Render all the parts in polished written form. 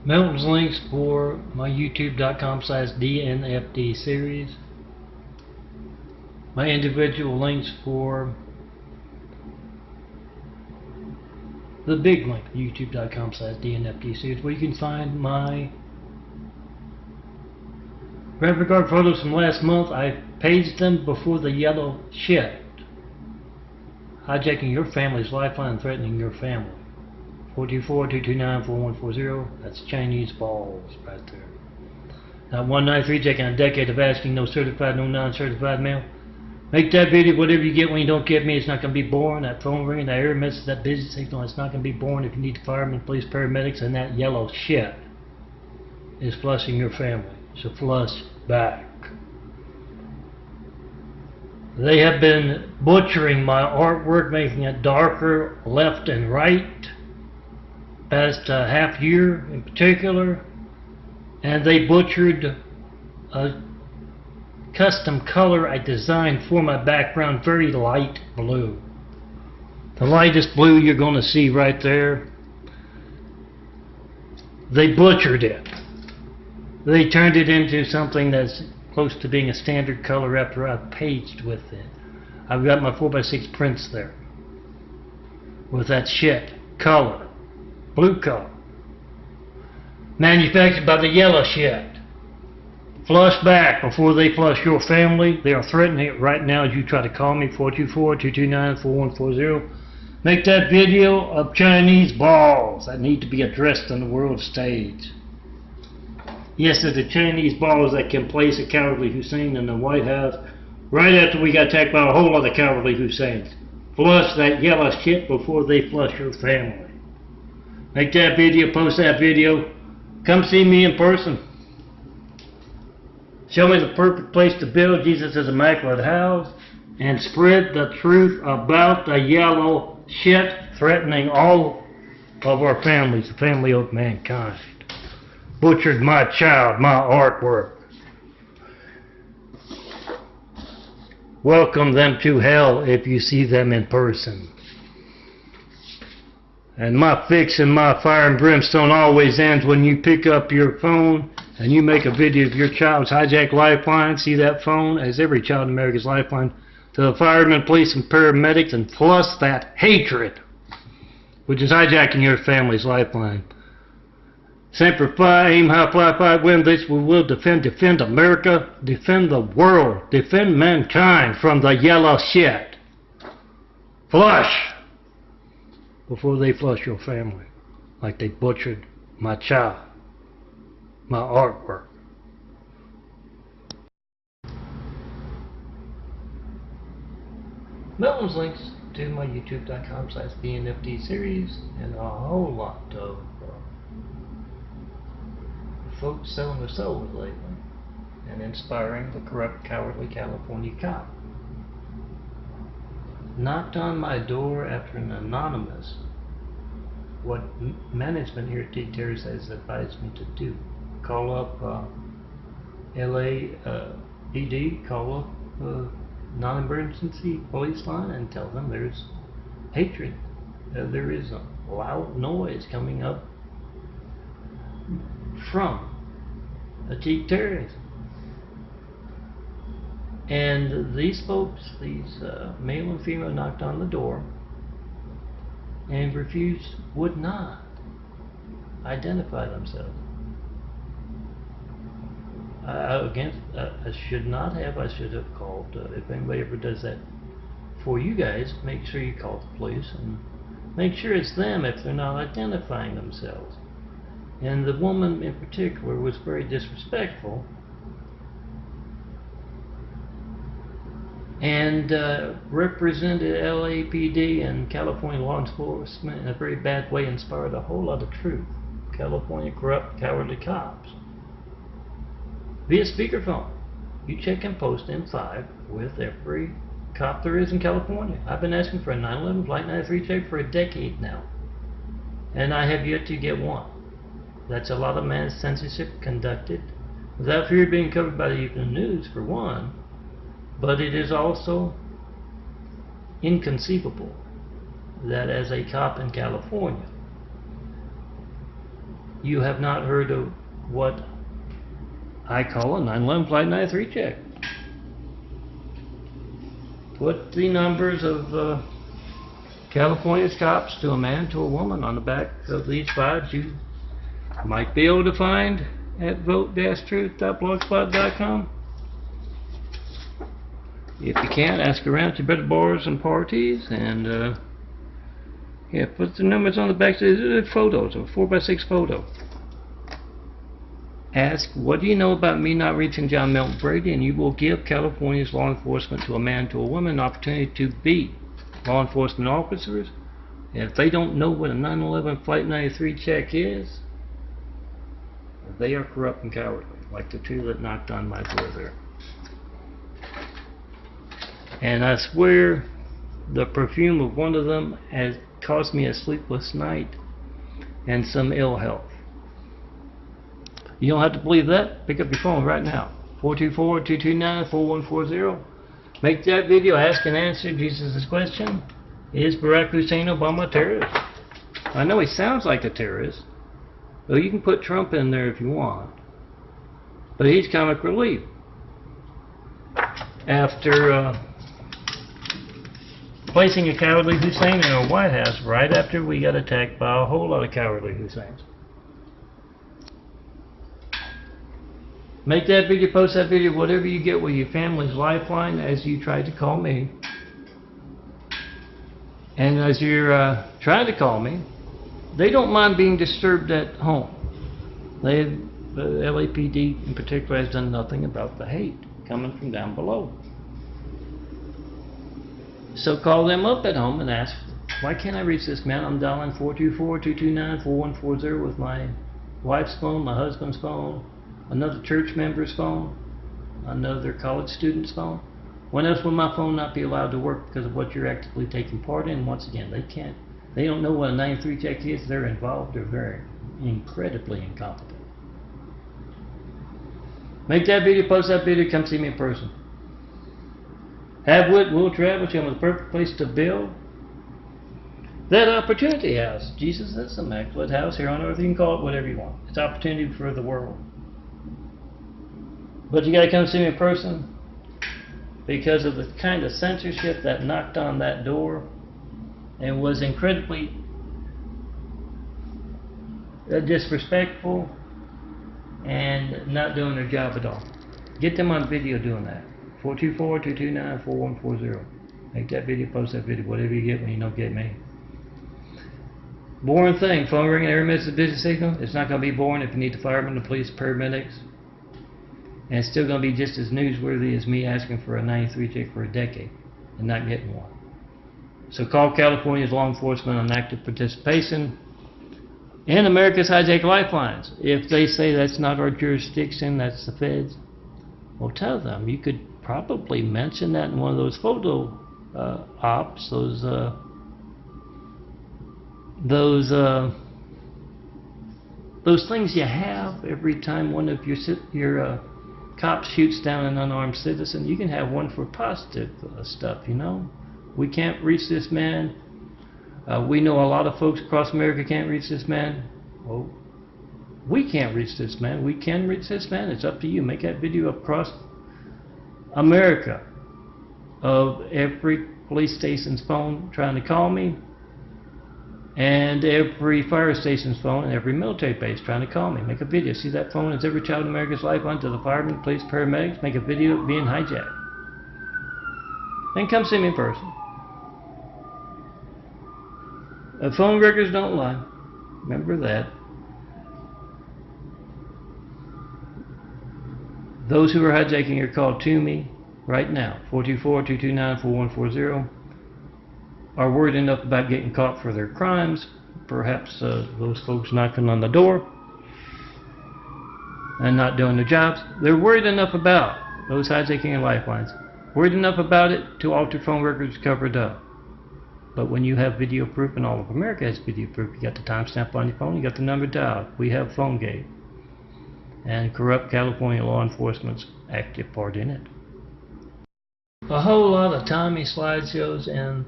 Mountains links for my youtube.com/DNFD series. My individual links for the big link, youtube.com/DNFD series, where you can find my Red Regard photos from last month. I paged them before the yellow shit. Hijacking your family's lifeline and threatening your family. 424-229-4140. That's Chinese balls right there. Now 193, taking a decade of asking, no certified, no non-certified mail. Make that video, whatever you get when you don't get me, it's not going to be boring. That phone ringing, that error message, that busy signal, it's not going to be boring. If you need firemen, police, paramedics, and that yellow shit is flushing your family. So flush back. They have been butchering my artwork, making it darker left and right, past a half year in particular, and they butchered a custom color I designed for my background, very light blue. The lightest blue you're going to see right there. They butchered it. They turned it into something that's close to being a standard color after I've paged with it. I've got my 4x6 prints there with that shit color, blue color, manufactured by the yellow shit. Flush back before they flush your family. They are threatening it right now as you try to call me, 424-229-4140. Make that video of Chinese balls that need to be addressed on the world stage. Yes, there's the Chinese balls that can place a cowardly Hussein in the White House right after we got attacked by a whole lot of cowardly Husseins. Flush that yellow shit before they flush your family. Make that video, post that video. Come see me in person. Show me the perfect place to build Jesus' immaculate house, and spread the truth about the yellow shit threatening all of our families, the family of mankind. Butchered my child, my artwork. Welcome them to hell if you see them in person. And my fix and my fire and brimstone always ends when you pick up your phone and you make a video of your child's hijacked lifeline. See that phone as every child in America's lifeline to the firemen, police, and paramedics, and plus that hatred, which is hijacking your family's lifeline. Semper Fi, aim high, fly, fight, win. This we will defend America, defend the world, defend mankind from the yellow shit. Flush before they flush your family like they butchered my child, my artwork. Melton's links to my youtube.com/DNFD series and a whole lot of folks selling their souls lately and inspiring the corrupt, cowardly California cop. Knocked on my door after an anonymous, what management here at T. Terry has advised me to do. Call up LA PD, call up non-emergency police line and tell them there's hatred. There is a loud noise coming up from a T. Terry. And these folks, these male and female, knocked on the door and would not identify themselves. I should not have. I should have called. If anybody ever does that for you guys, make sure you call the police and make sure it's them if they're not identifying themselves. And the woman in particular was very disrespectful and represented LAPD and California law enforcement in a very bad way, inspired a whole lot of truth. California corrupt, cowardly cops. Via speakerphone. You check and post M5 with every cop there is in California. I've been asking for a 911 Flight 93 check for a decade now, and I have yet to get one. That's a lot of mass censorship conducted without fear of being covered by the evening news, for one, but it is also inconceivable that as a cop in California you have not heard of what I call a 911 Flight 93 check. Put the numbers of California's cops to a man, to a woman on the back of these files you might be able to find at vote-truth.blogspot.com. If you can't, ask around at your better bars and parties, and yeah, put the numbers on the back. They're photos, a 4x6 photo. Ask, what do you know about me not reaching John Milton Brady, and you will give California's law enforcement, to a man, to a woman, an opportunity to be law enforcement officers. And if they don't know what a 911 Flight 93 check is, they are corrupt and cowardly, like the two that knocked on my door there. And I swear the perfume of one of them has caused me a sleepless night and some ill health. You don't have to believe that. Pick up your phone right now. 424-229-4140. Make that video. Ask and answer Jesus' question. Is Barack Hussein Obama a terrorist? I know he sounds like a terrorist. Well, you can put Trump in there if you want. But he's comic relief. After placing a cowardly Hussein in our White House right after we got attacked by a whole lot of cowardly Husseins. Make that video, post that video, whatever you get with your family's lifeline as you try to call me. And as you're trying to call me, they don't mind being disturbed at home. The LAPD in particular has done nothing about the hate coming from down below. So call them up at home and ask, why can't I reach this man? I'm dialing 424-229-4140 with my wife's phone, my husband's phone, another church member's phone, another college student's phone. When else will my phone not be allowed to work because of what you're actively taking part in? Once again, they don't know what a 93 check is. They're involved. They're very incredibly incompetent. Make that video, post that video, come see me in person. Have wit, will travel, show them the perfect place to build that opportunity house. Jesus is the immaculate house here on earth. You can call it whatever you want. It's opportunity for the world. But you gotta come see me in person, because of the kind of censorship that knocked on that door and was incredibly disrespectful and not doing their job at all. Get them on video doing that. 424-229-4140. Make that video, post that video, whatever you get when you don't get me. Boring thing, phone ringing every minute is a busy signal. It's not going to be boring if you need the firemen, the police, paramedics. And it's still going to be just as newsworthy as me asking for a 93 check for a decade and not getting one. So call California's law enforcement on active participation in America's hijack lifelines. If they say that's not our jurisdiction, that's the feds, well, tell them. You could probably mention that in one of those photo ops, those things you have every time one of your cops shoots down an unarmed citizen. You can have one for positive stuff, you know. We can't reach this man. We know a lot of folks across America can't reach this man. Well, we can't reach this man. We can reach this man. It's up to you. Make that video across America of every police station's phone trying to call me, and every fire station's phone and every military base trying to call me. Make a video. See that phone? It's every child in America's lifeline to the firemen, police, paramedics. Make a video of being hijacked. Then come see me in person. Phone records don't lie. Remember that. Those who are hijacking are called to me right now. 424-229-4140. Are worried enough about getting caught for their crimes. Perhaps those folks knocking on the door and not doing their jobs. They're worried enough about those hijacking and lifelines. Worried enough about it to alter phone records covered up. But when you have video proof, and all of America has video proof, you got the timestamp on your phone, you got the number dialed. We have PhoneGate. And corrupt California law enforcement's active part in it. A whole lot of Tommy slideshows and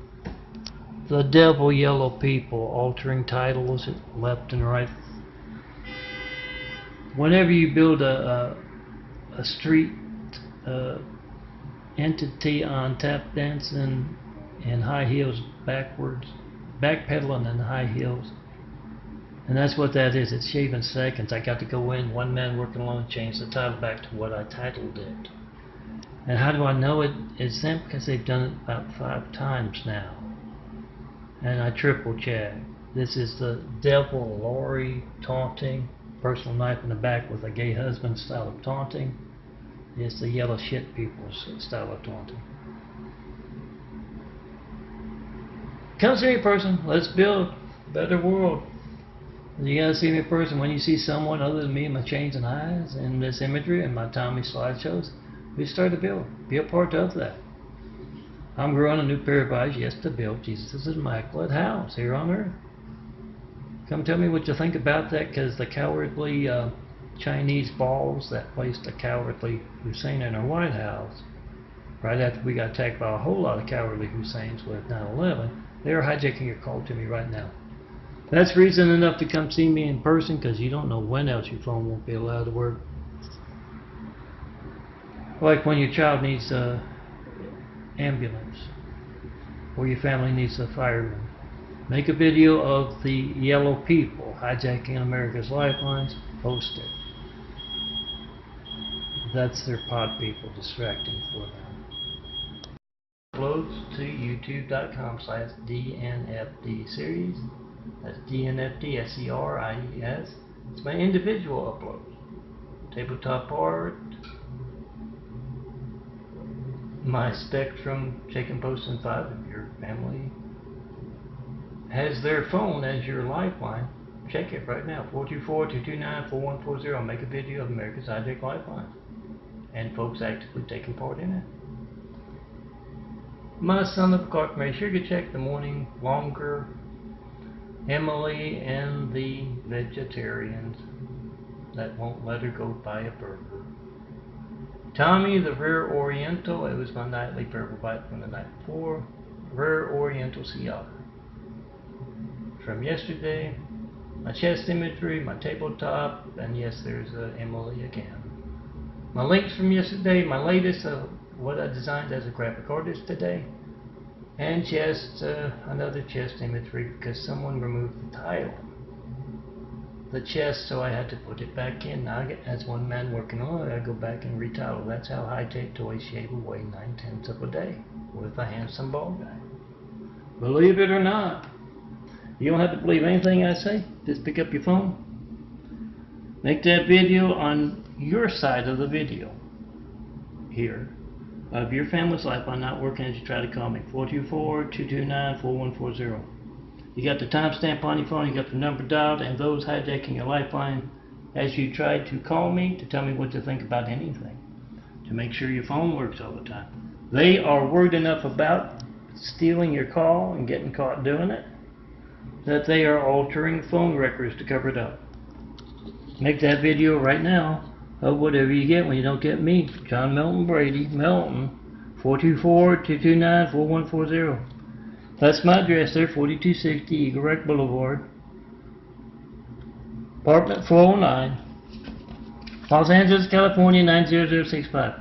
the devil yellow people altering titles left and right. Whenever you build a street entity on tap dancing and high heels backwards, backpedaling in high heels, and that's what that is. It's shaving seconds. I got to go in, one man working alone, change the title back to what I titled it. And how do I know it is them? Because they've done it about 5 times now. And I triple check. This is the devil Lori taunting, personal knife in the back with a gay husband style of taunting. It's the yellow shit people's style of taunting. Come see me, person. Let's build a better world. You gotta see me in person. When you see someone other than me in my chains and eyes and this imagery and my Tommy slideshows, we start to build. Be a part of that. I'm growing a new pair of eyes, yes, to build Jesus' immaculate house here on earth. Come tell me what you think about that, because the cowardly Chinese balls that placed the cowardly Hussein in our White House, right after we got attacked by a whole lot of cowardly Husseins with 9/11, they are hijacking your call to me right now. That's reason enough to come see me in person, because you don't know when else your phone won't be allowed to work. Like when your child needs an ambulance, or your family needs a fireman. Make a video of the yellow people hijacking America's lifelines, post it. That's their pod people distracting for them. Uploads to youtube.com/DNFD series. That's DNFD SERIES. It's my individual uploads. Tabletop art. My Spectrum Shaken Post in 5 if your family has their phone as your lifeline. Check it right now. 424-229-4140. Make a video of America's hijacked lifeline. And folks actively taking part in it. My son of Clark, make sure you check the morning longer. Emily and the vegetarians that won't let her go buy a burger. Tommy the Rare Oriental, it was my nightly purple bite from the night before. Rare Oriental Sea Otter. From yesterday, my chest imagery, my tabletop, and yes, there's Emily again. My links from yesterday, my latest of what I designed as a graphic artist today, and chest, another chest imagery because someone removed the title. The chest, so I had to put it back in. Now, as one man working on it, I go back and retitle. That's how high-tech toys shave away 9/10 of a day with a handsome bald guy. Believe it or not, you don't have to believe anything I say. Just pick up your phone. Make that video on your side of the video here of your family's lifeline not working as you try to call me. 424-229-4140. You got the timestamp on your phone, you got the number dialed, and those hijacking your lifeline as you try to call me to tell me what you think about anything, to make sure your phone works all the time. They are worried enough about stealing your call and getting caught doing it that they are altering phone records to cover it up. Make that video right now of whatever you get when you don't get me, John Melton Brady, Melton, 424-229-4140. That's my address there, 4260 Eagle Wreck Boulevard, apartment 409, Los Angeles, California, 90065.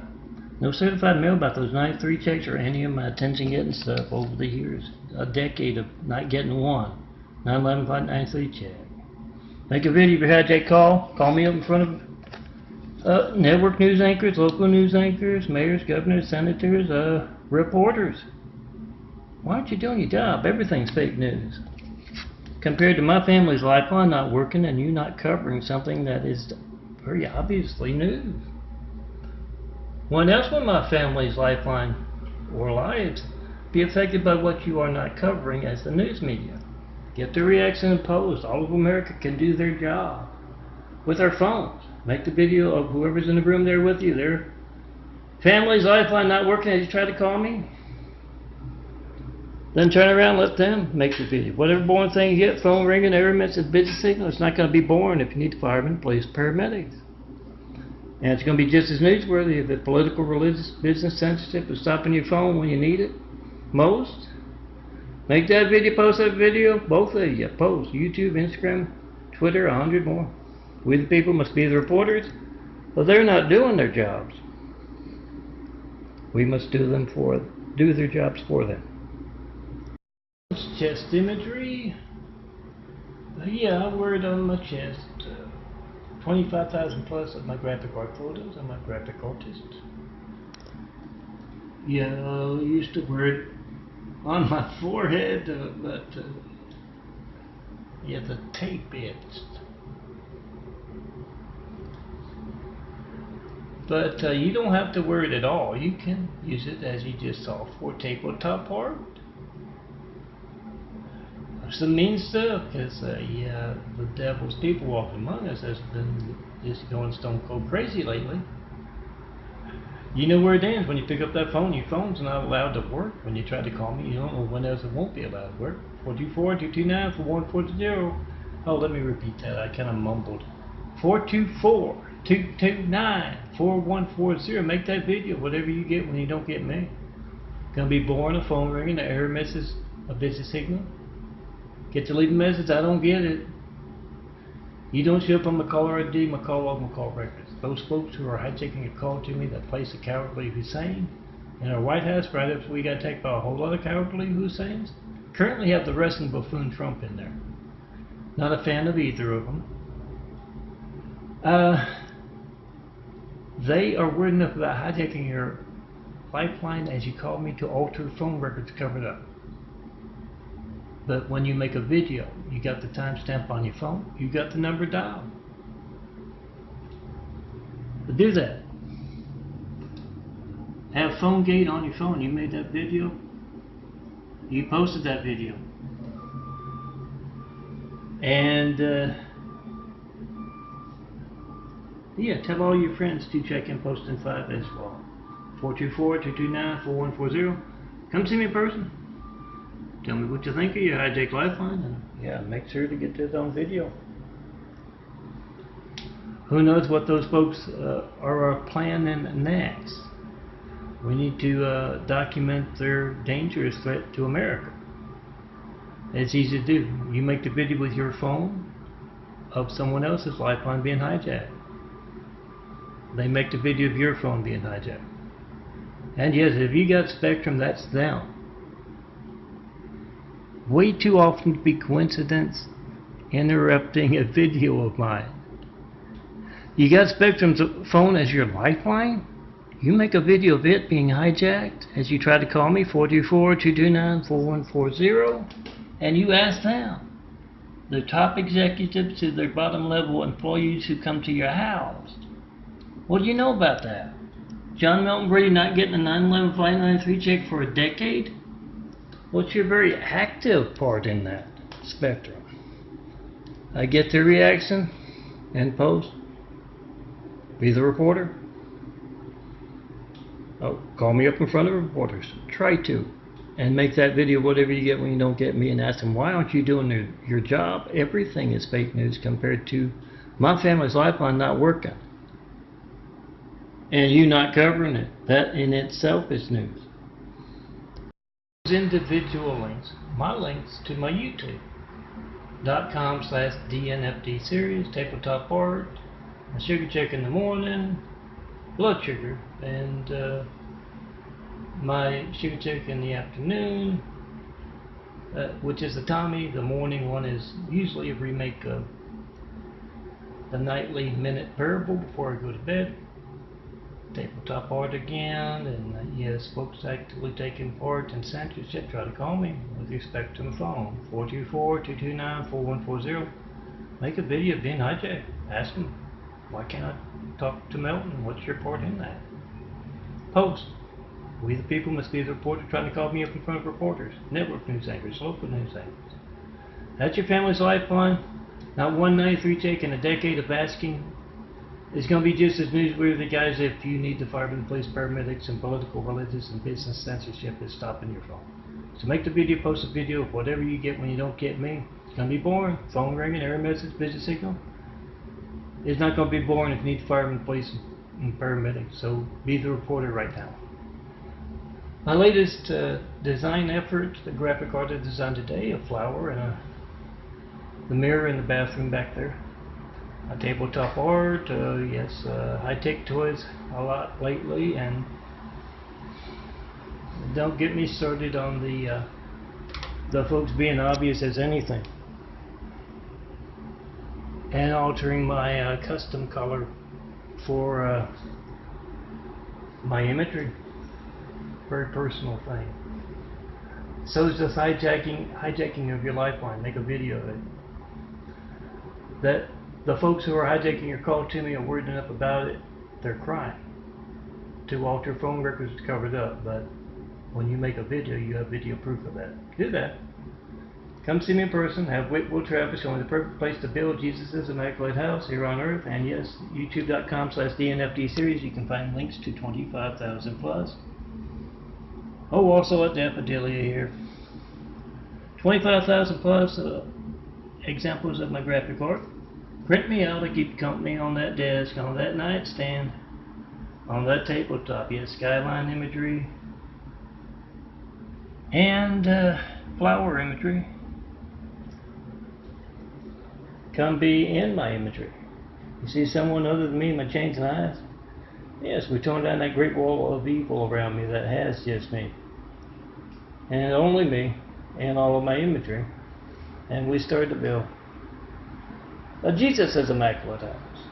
No certified mail about those 93 checks or any of my attention getting stuff over the years. A decade of not getting one. 911-593 check. Make a video of your hijack call. Call me up in front of network news anchors, local news anchors, mayors, governors, senators, reporters. Why aren't you doing your job? Everything's fake news. Compared to my family's lifeline not working and you not covering something that is very obviously news. When else will my family's lifeline or lives be affected by what you are not covering as the news media? Get the reaction and post. All of America can do their job with our phones. Make the video of whoever's in the room there with you. Their family's lifeline not working as you try to call me. Then turn around, let them make the video. Whatever boring thing you get, phone ringing, every minute it's busy signal. It's not going to be boring if you need firemen, police, paramedics. And it's going to be just as newsworthy if it's political, religious, business sensitive, is stopping your phone when you need it most. Make that video, post that video, both of you. Post YouTube, Instagram, Twitter, 100 more. We the people must be the reporters. Well, they're not doing their jobs. We must do their jobs for them. Chest imagery. Yeah, I wear it on my chest. 25,000 plus of my graphic art photos. I'm a graphic artist. Yeah, I used to wear it on my forehead, but yeah, the tape bits. But you don't have to wear it at all. You can use it, as you just saw, for tabletop art. Some mean stuff, because yeah, the devil's people walking among us has been just going stone cold crazy lately. You know where it ends when you pick up that phone. Your phone's not allowed to work. When you try to call me, you don't know when else it won't be allowed to work. 424-229-4140. Oh, let me repeat that. I kind of mumbled. 424-229-4140. Make that video, whatever you get when you don't get me. Gonna be boring, a phone ringing, an error message, a busy signal. Get to leave a message, I don't get it. You don't show up on my caller ID, my call log, my call records. Those folks who are hijacking a call to me that placed a cowardly Hussein in our White House right after we got attacked by a whole lot of cowardly Husseins, currently have the wrestling buffoon Trump in there. Not a fan of either of them. They are worried enough about hijacking your lifeline, as you call me, to alter phone records covered up. But when you make a video, you got the timestamp on your phone, you got the number dialed. But do that. Have PhoneGate on your phone. You made that video. You posted that video. And yeah, tell all your friends to check in Posting 5 as well. 424-229-4140. Come see me in person. Tell me what you think of your hijack lifeline, and yeah, make sure to get this on video. Who knows what those folks are planning next? We need to document their dangerous threat to America. It's easy to do. You make the video with your phone of someone else's lifeline being hijacked. They make the video of your phone being hijacked. And yes, if you got Spectrum, that's them. Way too often to be coincidence interrupting a video of mine. You got Spectrum's phone as your lifeline? You make a video of it being hijacked as you try to call me, 424-229-4140, and you ask them, the top executives to their bottom level employees who come to your house. What do you know about that? John Milton Brady not getting a 9/11/593 check for a decade? What's your very active part in that spectrum? I get the reaction and post. Be the reporter. Oh, call me up in front of reporters. Try to. And make that video whatever you get when you don't get me, and ask them, why aren't you doing your job? Everything is fake news compared to my family's lifeline not working. And you not covering it. That in itself is news. Individual links. My links to my YouTube.com/DNFD series, tabletop art, a sugar check in the morning, blood sugar, and my sugar check in the afternoon, which is the Tommy. The morning one is usually a remake of the nightly minute parable before I go to bed. Tabletop art again, and yes, folks actively taking part in censorship. Try to call me with respect to my phone, 424-229-4140. Make a video of being hijacked. Ask them, why can't I talk to Milton? What's your part in that? Post. We the people must be the reporter trying to call me up in front of reporters, network news anchors, local news anchors. That's your family's lifeline. Not 193 check in a decade of asking. It's going to be just as newsworthy, guys, if you need the firemen, police, paramedics, and political, religious, and business censorship is stopping your phone. So make the video, post a video of whatever you get when you don't get me. It's going to be boring. Phone ringing, error message, busy signal. It's not going to be boring if you need firemen, police, and paramedics. So be the reporter right now. My latest design effort, the graphic art I designed today, a flower and the mirror in the bathroom back there. a tabletop art, yes, high-tech toys a lot lately, and don't get me started on the folks being obvious as anything, and altering my custom color for my imagery. Very personal thing. So is this hijacking of your lifeline. Make a video of it. That the folks who are hijacking your call to me are worried enough about it, they're crying. To alter phone records is covered up, but when you make a video, you have video proof of that. Do that. Come see me in person. Have Whitwell Travis showing the perfect place to build Jesus' Immaculate House here on Earth. And yes, youtube.com/DNFD series. You can find links to 25,000 plus. Oh, also at Daffodilia here. 25,000 plus examples of my graphic art. Print me out to keep company on that desk, on that nightstand, on that tabletop. Yes, skyline imagery and flower imagery. Come be in my imagery. You see someone other than me in my chains and eyes? Yes, we torn down that great wall of evil around me that has just me. And only me, and all of my imagery. And we started to build Jesus' Immaculate House.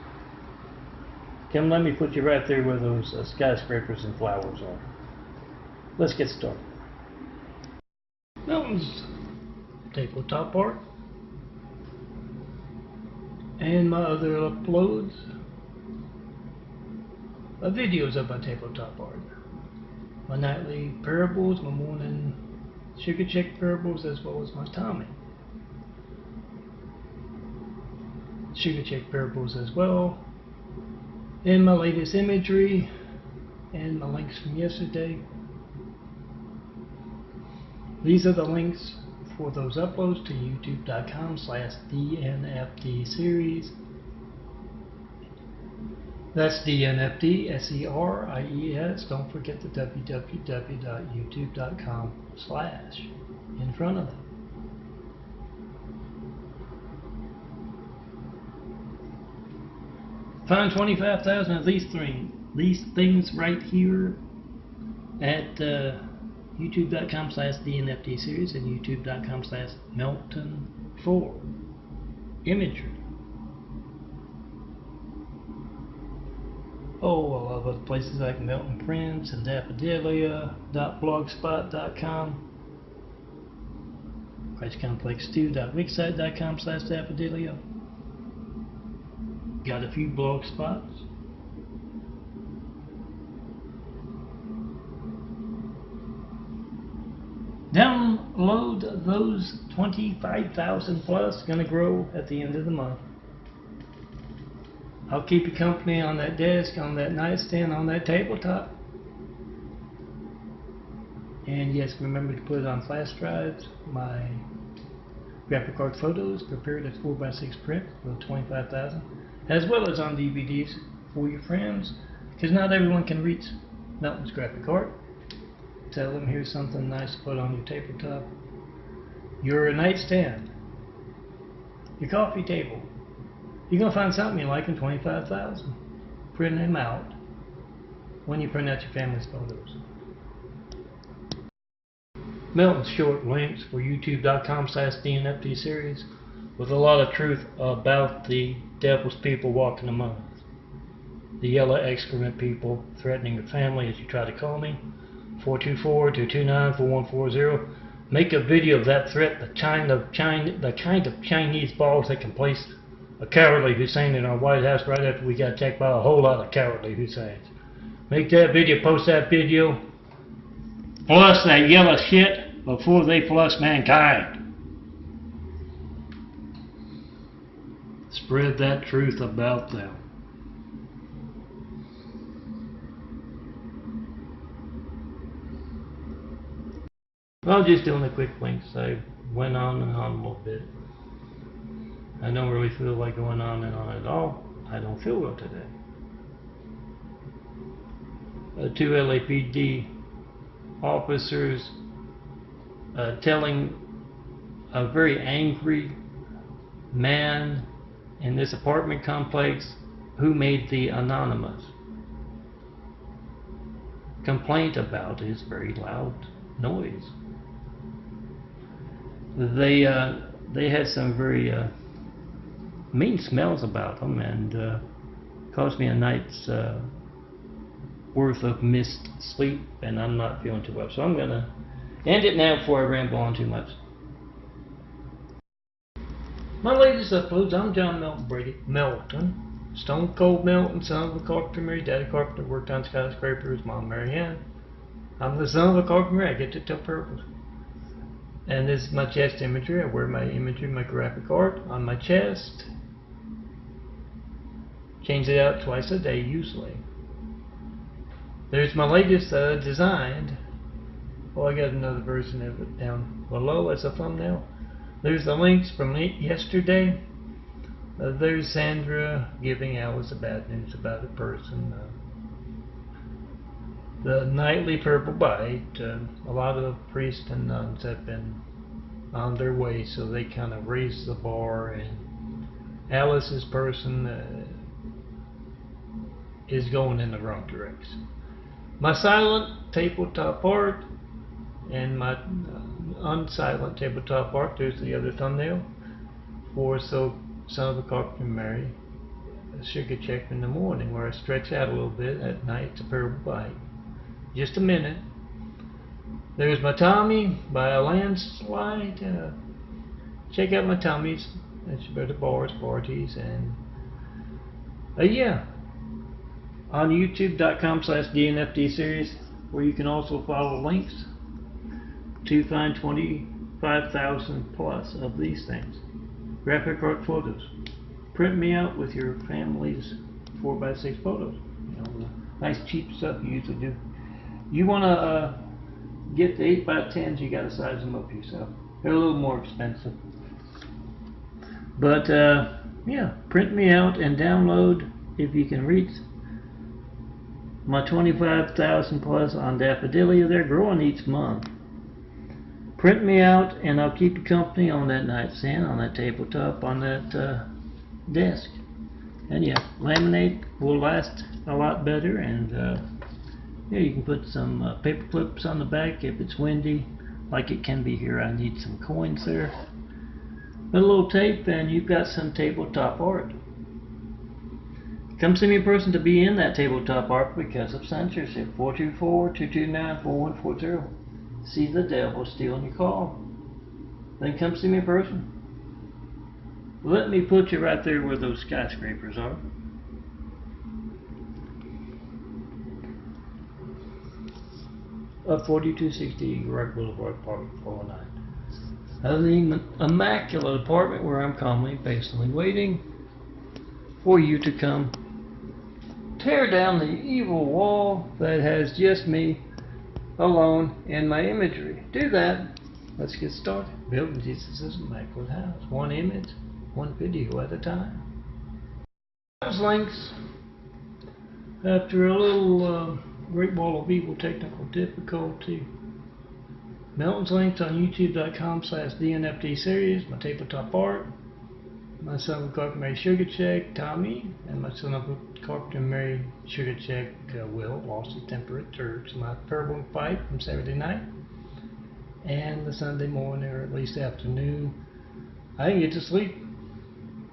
Come, let me put you right there where those skyscrapers and flowers are. Let's get started. Mountains, tabletop art, and my other uploads of videos of my tabletop art. My nightly parables, my morning sugar check parables, as well as my Tommy sugar check parables as well, and my latest imagery, and my links from yesterday. These are the links for those uploads to youtube.com/DNFD series. That's DNFD, SERIES. Don't forget the www.youtube.com/ in front of them. Find 25,000 of these things right here at youtube.com/DNFD series and youtube.com/Melton4 imagery. Oh, I love other places like Melton Prints and Daffodilia.blogspot.com, ChristComplexTwo.wixsite.com/Daffodilia. Got a few blog spots. Download those 25,000 plus, gonna grow at the end of the month. I'll keep you company on that desk, on that nightstand, on that tabletop. And yes, remember to put it on flash drives, my graphic art photos prepared as 4x6 print for 25,000, as well as on DVDs for your friends, because not everyone can reach Melton's graphic art. Tell them here's something nice to put on your tabletop, your nightstand, your coffee table. You're going to find something you like in 25,000. Print them out when you print out your family's photos. Melton's short links for youtube.com/DNFD series with a lot of truth about the devil's people walking among us. The yellow excrement people threatening your family as you try to call me. 424-229-4140. Make a video of that threat, the kind of Chinese balls that can place a cowardly Hussein in our White House right after we got attacked by a whole lot of cowardly Husseins. Make that video, post that video, flush that yellow shit before they flush mankind. Spread that truth about them. Well, just doing the quick links. I went on and on a little bit. I don't really feel like going on and on at all. I don't feel well today. 2 LAPD officers telling a very angry man in this apartment complex who made the anonymous complaint about his very loud noise. They had some very mean smells about them, and caused me a night's worth of missed sleep, and I'm not feeling too well. So I'm gonna end it now before I ramble on too much. My latest uploads, I'm John Melton Brady. Melton. Stone Cold Melton, son of a carpenter. Mary, daddy carpenter, worked on skyscrapers, mom Mary Ann. I'm the son of a carpenter, I get to tell purpose. And this is my chest imagery. I wear my imagery, my graphic art on my chest. Change it out twice a day usually. There's my latest design. Oh, I got another version of it down below as a thumbnail. There's the links from yesterday. There's Sandra giving Alice the bad news about a person. The nightly purple bite. A lot of priests and nuns have been on their way, so they kind of raised the bar, and Alice's person is going in the wrong direction. My silent tabletop art and my unsilent tabletop art. There's the other thumbnail for Son of a Carpenter Mary, a sugar check in the morning, where I stretch out a little bit. At night it's a parable bite. Just a minute. There's my Tommy by a landslide. Check out my Tommies. It's better bars, parties, and yeah. On youtube.com/DNFD series, where you can also follow links to find 25,000 plus of these things. Graphic art photos. Print me out with your family's 4x6 photos. You know, the nice cheap stuff you usually do. You want to get the 8x10s, you got to size them up yourself. They're a little more expensive. But yeah, print me out and download if you can reach my 25,000 plus on Daffodilia. They're growing each month. Print me out and I'll keep you company on that nightstand, on that tabletop, on that desk. And yeah, laminate will last a lot better, and yeah, you can put some paper clips on the back if it's windy, like it can be here. I need some coins there. A little tape, and you've got some tabletop art. Come see me in person to be in that tabletop art because of censorship. 424-229-4140. See the devil stealing your call. Then come see me in person. Let me put you right there where those skyscrapers are. Up 4260 Rock Boulevard, apartment 409. The immaculate apartment where I'm calmly, patiently waiting for you to come tear down the evil wall that has just me alone in my imagery. Do that. Let's get started. Building Jesus' immaculate house. One image, one video at a time. Those links, after a little Great Wall of Evil technical difficulty. Melton's links on youtube.com/DNFD series, my tabletop art, my Son of a Carpenter Mary Sugar Check, Tommy, and my Son of a Carpenter Mary Sugar Check, Will, lost his temper at church, my parable fight from Saturday night, and the Sunday morning, or at least afternoon. I didn't get to sleep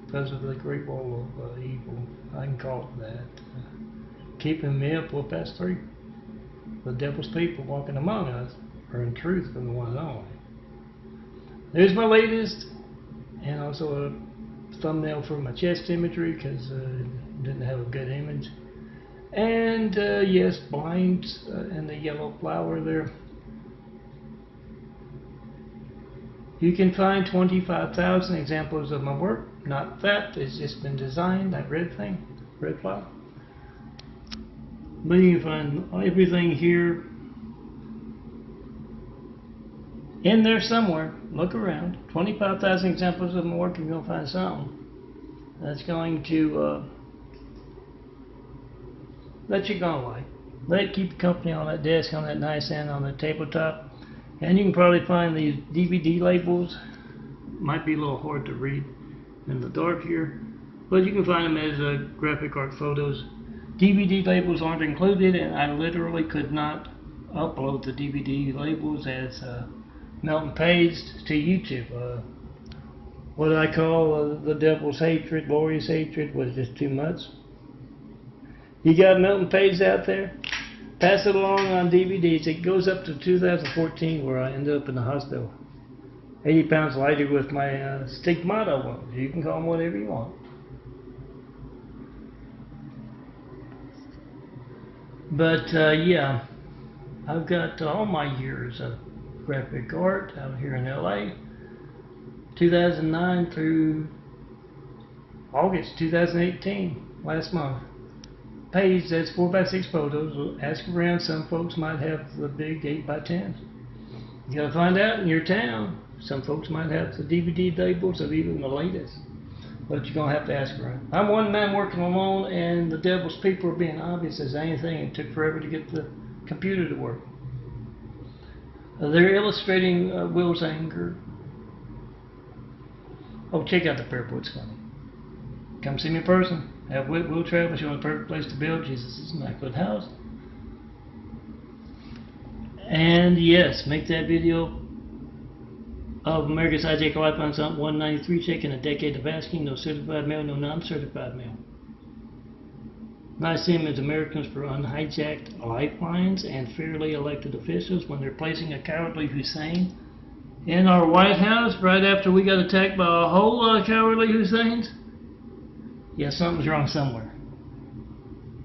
because of the Great Wall of Evil. I can call it that. Keeping me up till past 3. The devil's people walking among us are in truth from the one and only. There's my latest, and also a thumbnail for my chest imagery because I didn't have a good image. And yes, blinds and the yellow flower there. You can find 25,000 examples of my work. Not that, it's just been designed, that red thing, red flower. But you can find everything here in there somewhere. Look around. 25,000 examples of my work, and you're going to find something that's going to that you're going to like. Let it keep you company on that desk, on that nightstand, on the tabletop. And you can probably find these DVD labels. Might be a little hard to read in the dark here. but you can find them as graphic art photos. DVD labels aren't included, and I literally could not upload the DVD labels as Melton Page to YouTube. What I call the devil's hatred, Laurie's hatred, was just too much. You got Melton Page out there? Pass it along on DVDs. It goes up to 2014 where I ended up in the hospital. 80 pounds lighter with my stigmata wounds. You can call them whatever you want. But yeah, I've got all my years of graphic art out here in LA. 2009 through August 2018, last month. Page that's 4x6 photos. Ask around, some folks might have the big 8x10s. You gotta find out in your town. Some folks might have the DVD labels of even the latest. But you're gonna have to ask around. I'm one man working alone, and the devil's people are being obvious as anything. It took forever to get the computer to work. They're illustrating Will's anger. Oh, check out the parable, it's funny. Come see me in person. Have Will Travis, you're the perfect place to build Jesus' immaculate house. And yes, make that video of America's Hijacked Lifelines on 193 check in a decade of asking. No certified mail, no non-certified mail. My sim is Americans for unhijacked lifelines and fairly elected officials when they're placing a cowardly Hussein in our White House right after we got attacked by a whole lot of cowardly Husseins. Yeah, something's wrong somewhere.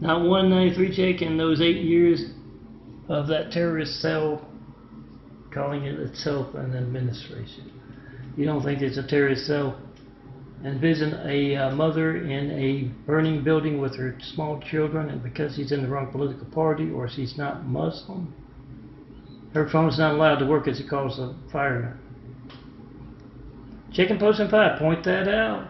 Not 193 check in those 8 years of that terrorist cell calling it itself an administration. You don't think it's a terrorist cell? Envision a mother in a burning building with her small children, and because she's in the wrong political party or she's not Muslim, her phone's not allowed to work as she calls the fireman. Chicken Post and 5, point that out.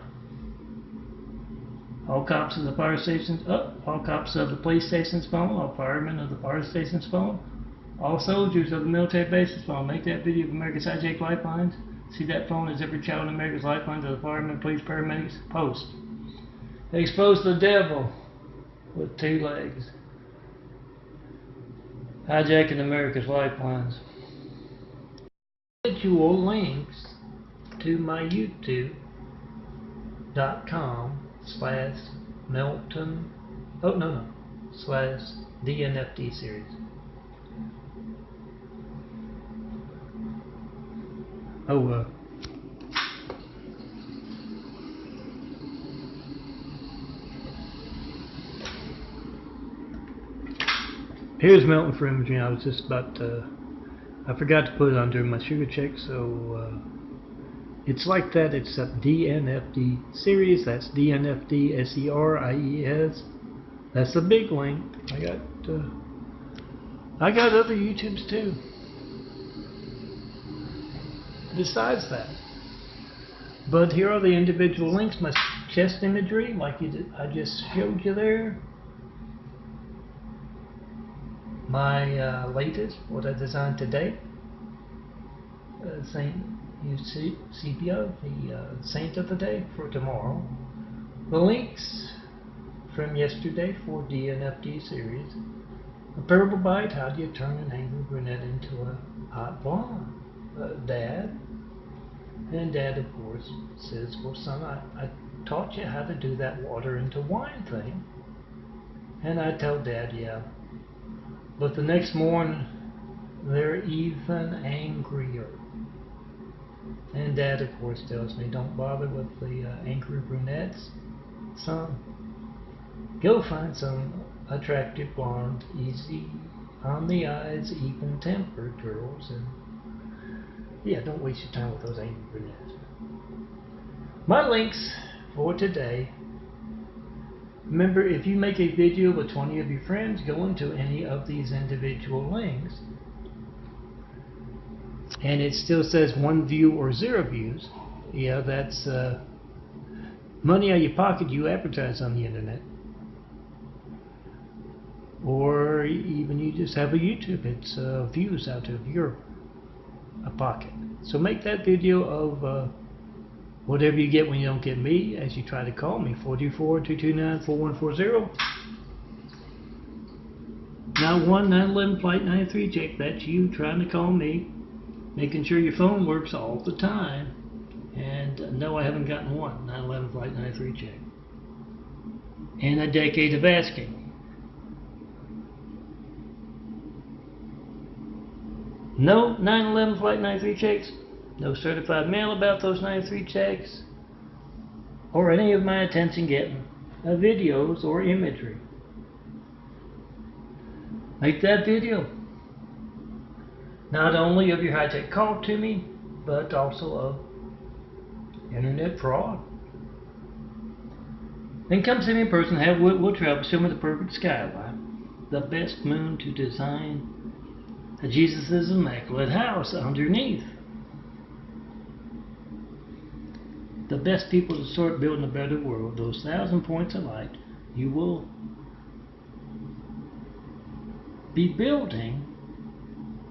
All cops of the fire stations, all cops of the police station's phone, all firemen of the fire station's phone, all soldiers of the military base's phone. Make that video of America's Hijacked Lifelines. See that phone as every child in America's lifelines of the firemen, police, paramedics. Post. Expose the devil with 2 legs. Hijacking America's lifelines. Individual links to my YouTube.com/Melton. Oh no. /DNFD series. Here's Melton for imaging. I was just about to, I forgot to put it on during my sugar check, so it's like that. It's a DNFD series. That's DNFD SERIES. That's a big link. I got other YouTubes too. Besides that, but here are the individual links. My chest imagery, like I just showed you there. My latest, what I designed today, Saint Eusebia, the saint of the day for tomorrow. The links from yesterday for DNFD series. A parable bite, how do you turn an angry brunette into a hot blonde? Dad. And Dad, of course, says, well, son, I taught you how to do that water into wine thing. And I tell Dad, yeah. But the next morning, they're even angrier. And Dad, of course, tells me, don't bother with the angry brunettes, son. Go find some attractive blonde, easy on the eyes, even-tempered girls, and yeah, don't waste your time with those angry brunettes. My links for today. Remember, if you make a video with 20 of your friends, go into any of these individual links, and it still says 1 view or 0 views. Yeah, that's money out of your pocket you advertise on the internet. Or even you just have a YouTube, it's views out of your pocket. So make that video of Whatever you get when you don't get me, as you try to call me, 424-229-4140. 911 Flight 93 check, that's you trying to call me, making sure your phone works all the time. And no, I haven't gotten one 911 Flight 93 check in a decade of asking. No 911 Flight 93 checks, no certified mail about those 93 checks, or any of my attention getting videos or imagery. Make that video. Not only of your hijack call to me, but also of internet fraud. Then come see me in person, we'll travel, show me the perfect skyline, the best moon to design Jesus' immaculate house underneath. The best people to start building a better world, those 1,000 points of light you will be building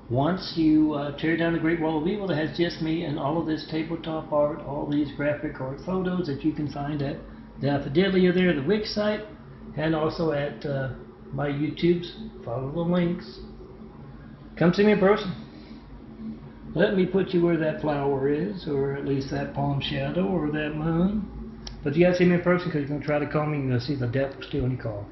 once you tear down the Great Wall of Evil that has just me and all of this tabletop art, all these graphic art photos that you can find at the Daffodilia there, the Wix site, and also at my YouTubes. Follow the links. Come see me in person. Let me put you where that flower is, or at least that palm shadow, or that moon. But you gotta see me in person because you're gonna try to call me and you're gonna see the devil stealing your call.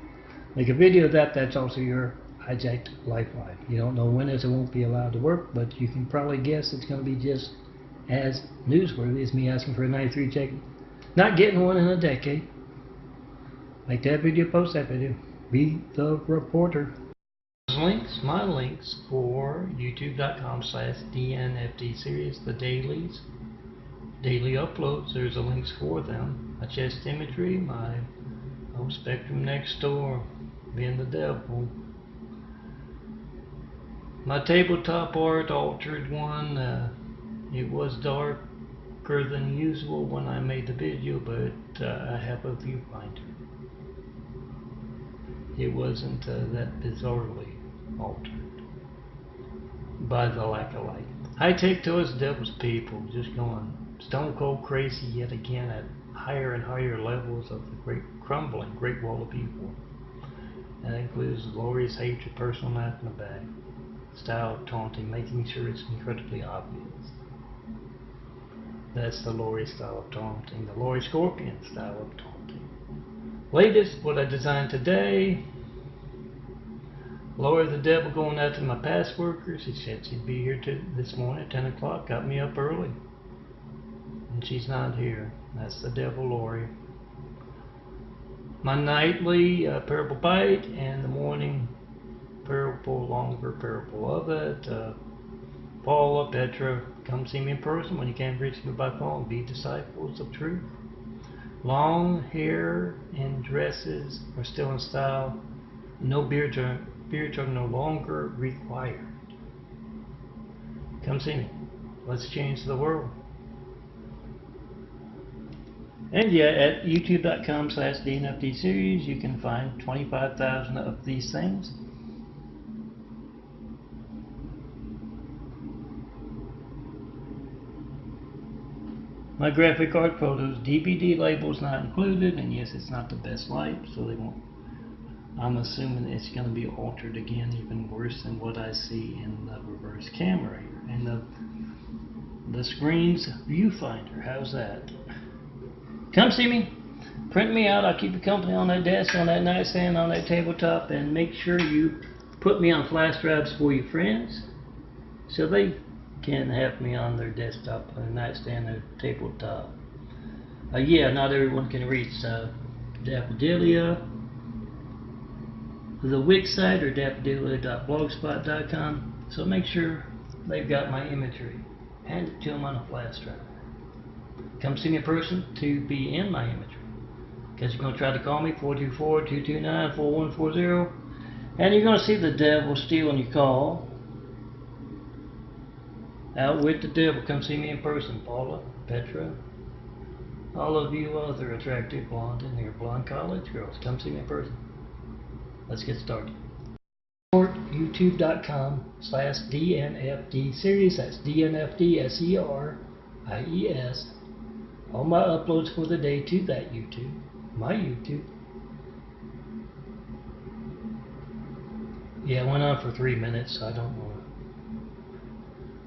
Make a video of that, that's also your hijacked lifeline. You don't know when it won't be allowed to work, but you can probably guess it's gonna be just as newsworthy as me asking for a 93 check. Not getting one in a decade. Make that video, post that video. Be the reporter. My links for youtube.com/DNFD series, the daily uploads, there's the links for them. My chest imagery, my Spectrum Next Door, being the devil. My tabletop art, altered one, it was darker than usual when I made the video, but I have a viewfinder. It wasn't that bizarrely altered by the lack of light. I take those devil's people just going stone cold crazy yet again at higher and higher levels of the crumbling Great Wall of Evil. That includes glorious hatred, personal knife in the back, style of taunting, making sure it's incredibly obvious. That's the Laurie style of taunting, the Laurie Scorpion style of taunting. Latest, what I designed today, Laurie the devil going after my past workers. She said she'd be here this morning at 10 o'clock, got me up early. And she's not here. That's the devil Laurie. My nightly parable bite and the morning parable, longer parable of it. Paula, Petra, come see me in person when you can't reach me by phone. Be disciples of truth. Long hair and dresses are still in style. No beards are no longer required. Come see me. Let's change the world. And yeah, at youtube.com/DNFD series you can find 25,000 of these things. My graphic art photos, DVD labels not included, and yes, it's not the best light, so they won't. I'm assuming it's going to be altered again, even worse than what I see in the reverse camera here. And the screen's viewfinder, how's that? Come see me, print me out, I'll keep you company on that desk, on that nightstand, on that tabletop, and make sure you put me on flash drives for your friends, so they can have me on their desktop, on their nightstand, their tabletop. Yeah, not everyone can reach Daffodilia, the Wix site, or daffodilia.blogspot.com, so make sure they've got my imagery. Hand it to them on a flash drive. Come see me in person to be in my imagery, because you're going to try to call me, 424-229-4140, and you're going to see the devil stealing your call. Out with the devil. Come see me in person. Paula, Petra, all of you other attractive blonde and your blonde college girls, come see me in person. Let's get started. youtube.com/DNFD series. That's DNFD SERIES all my uploads for the day to that YouTube, my YouTube. Yeah, it went on for 3 minutes, so I don't want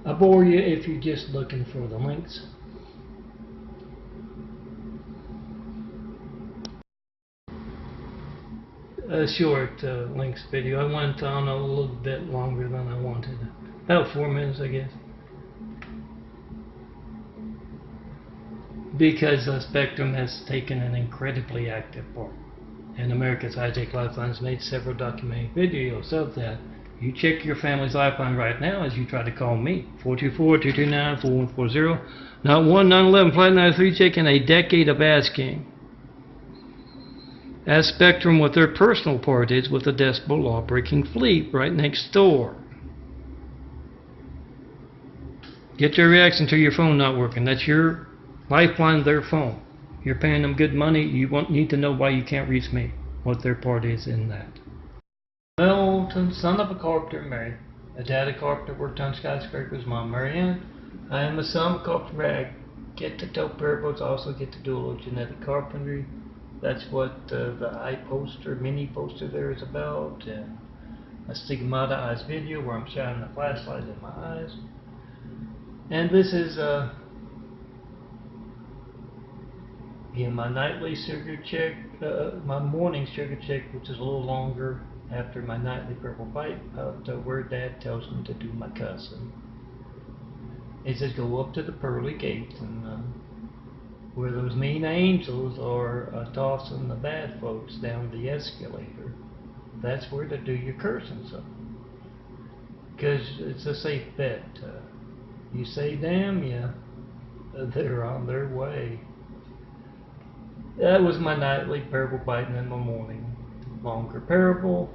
to bore you if you're just looking for the links. A short links video. I went on a little bit longer than I wanted. About 4 minutes, I guess. Because Spectrum has taken an incredibly active part. And America's Hijacked Lifelines made several documentary videos of that. You check your family's lifeline right now as you try to call me. 424-229-4140. Not 1-911 Flight 93 checking a decade of asking. Ask Spectrum what their personal part is with the decibel law-breaking fleet right next door. Get their reaction to your phone not working. That's your lifeline, their phone. You're paying them good money. You need to know why you can't reach me. What their part is in that. Melton, son of a carpenter, married. A dad a carpenter, worked on skyscrapers. Mom, Marianne. I am a son of a carpenter. I get to tell parables. Also get to do a little genetic carpentry. That's what the eye poster, mini poster there is about. And a Stigmata Eyes video where I'm shining the flashlight in my eyes. And this is my nightly sugar check, my morning sugar check, which is a little longer after my nightly purple bite, where Dad tells me to do my cussing. It says go up to the pearly gates, and where those mean angels are tossing the bad folks down the escalator, that's where to do your cursing. So, because it's a safe bet. You say damn ya, they're on their way. That was my nightly parable biting in the morning. Longer parable,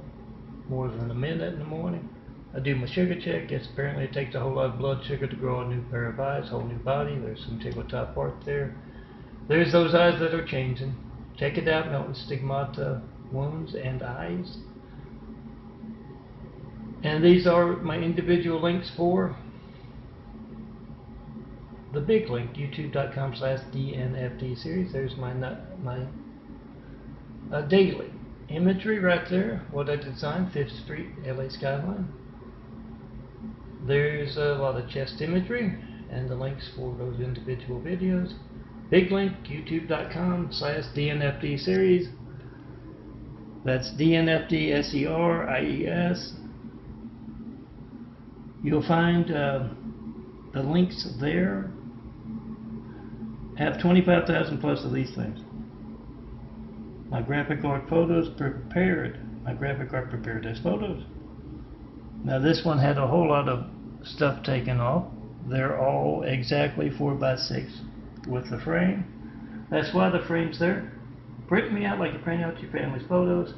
more than a minute in the morning. I do my sugar check. Yes, apparently it takes a whole lot of blood sugar to grow a new pair of eyes, whole new body. There's some tabletop art there. There's those eyes that are changing. Check it out, Melton Stigmata Wounds and Eyes. And these are my individual links for the big link, youtube.com/DNFD series. There's my daily imagery right there, what I designed, 5th Street, LA skyline. There's a lot of chest imagery and the links for those individual videos. Big link, youtube.com/DNFD series. That's DNFD SERIES. You'll find the links there. Have 25,000 plus of these things. My graphic art photos prepared. My graphic art prepared as photos. Now this one had a whole lot of stuff taken off. They're all exactly 4x6 with the frame. That's why the frame's there. Print me out like you print out your family's photos.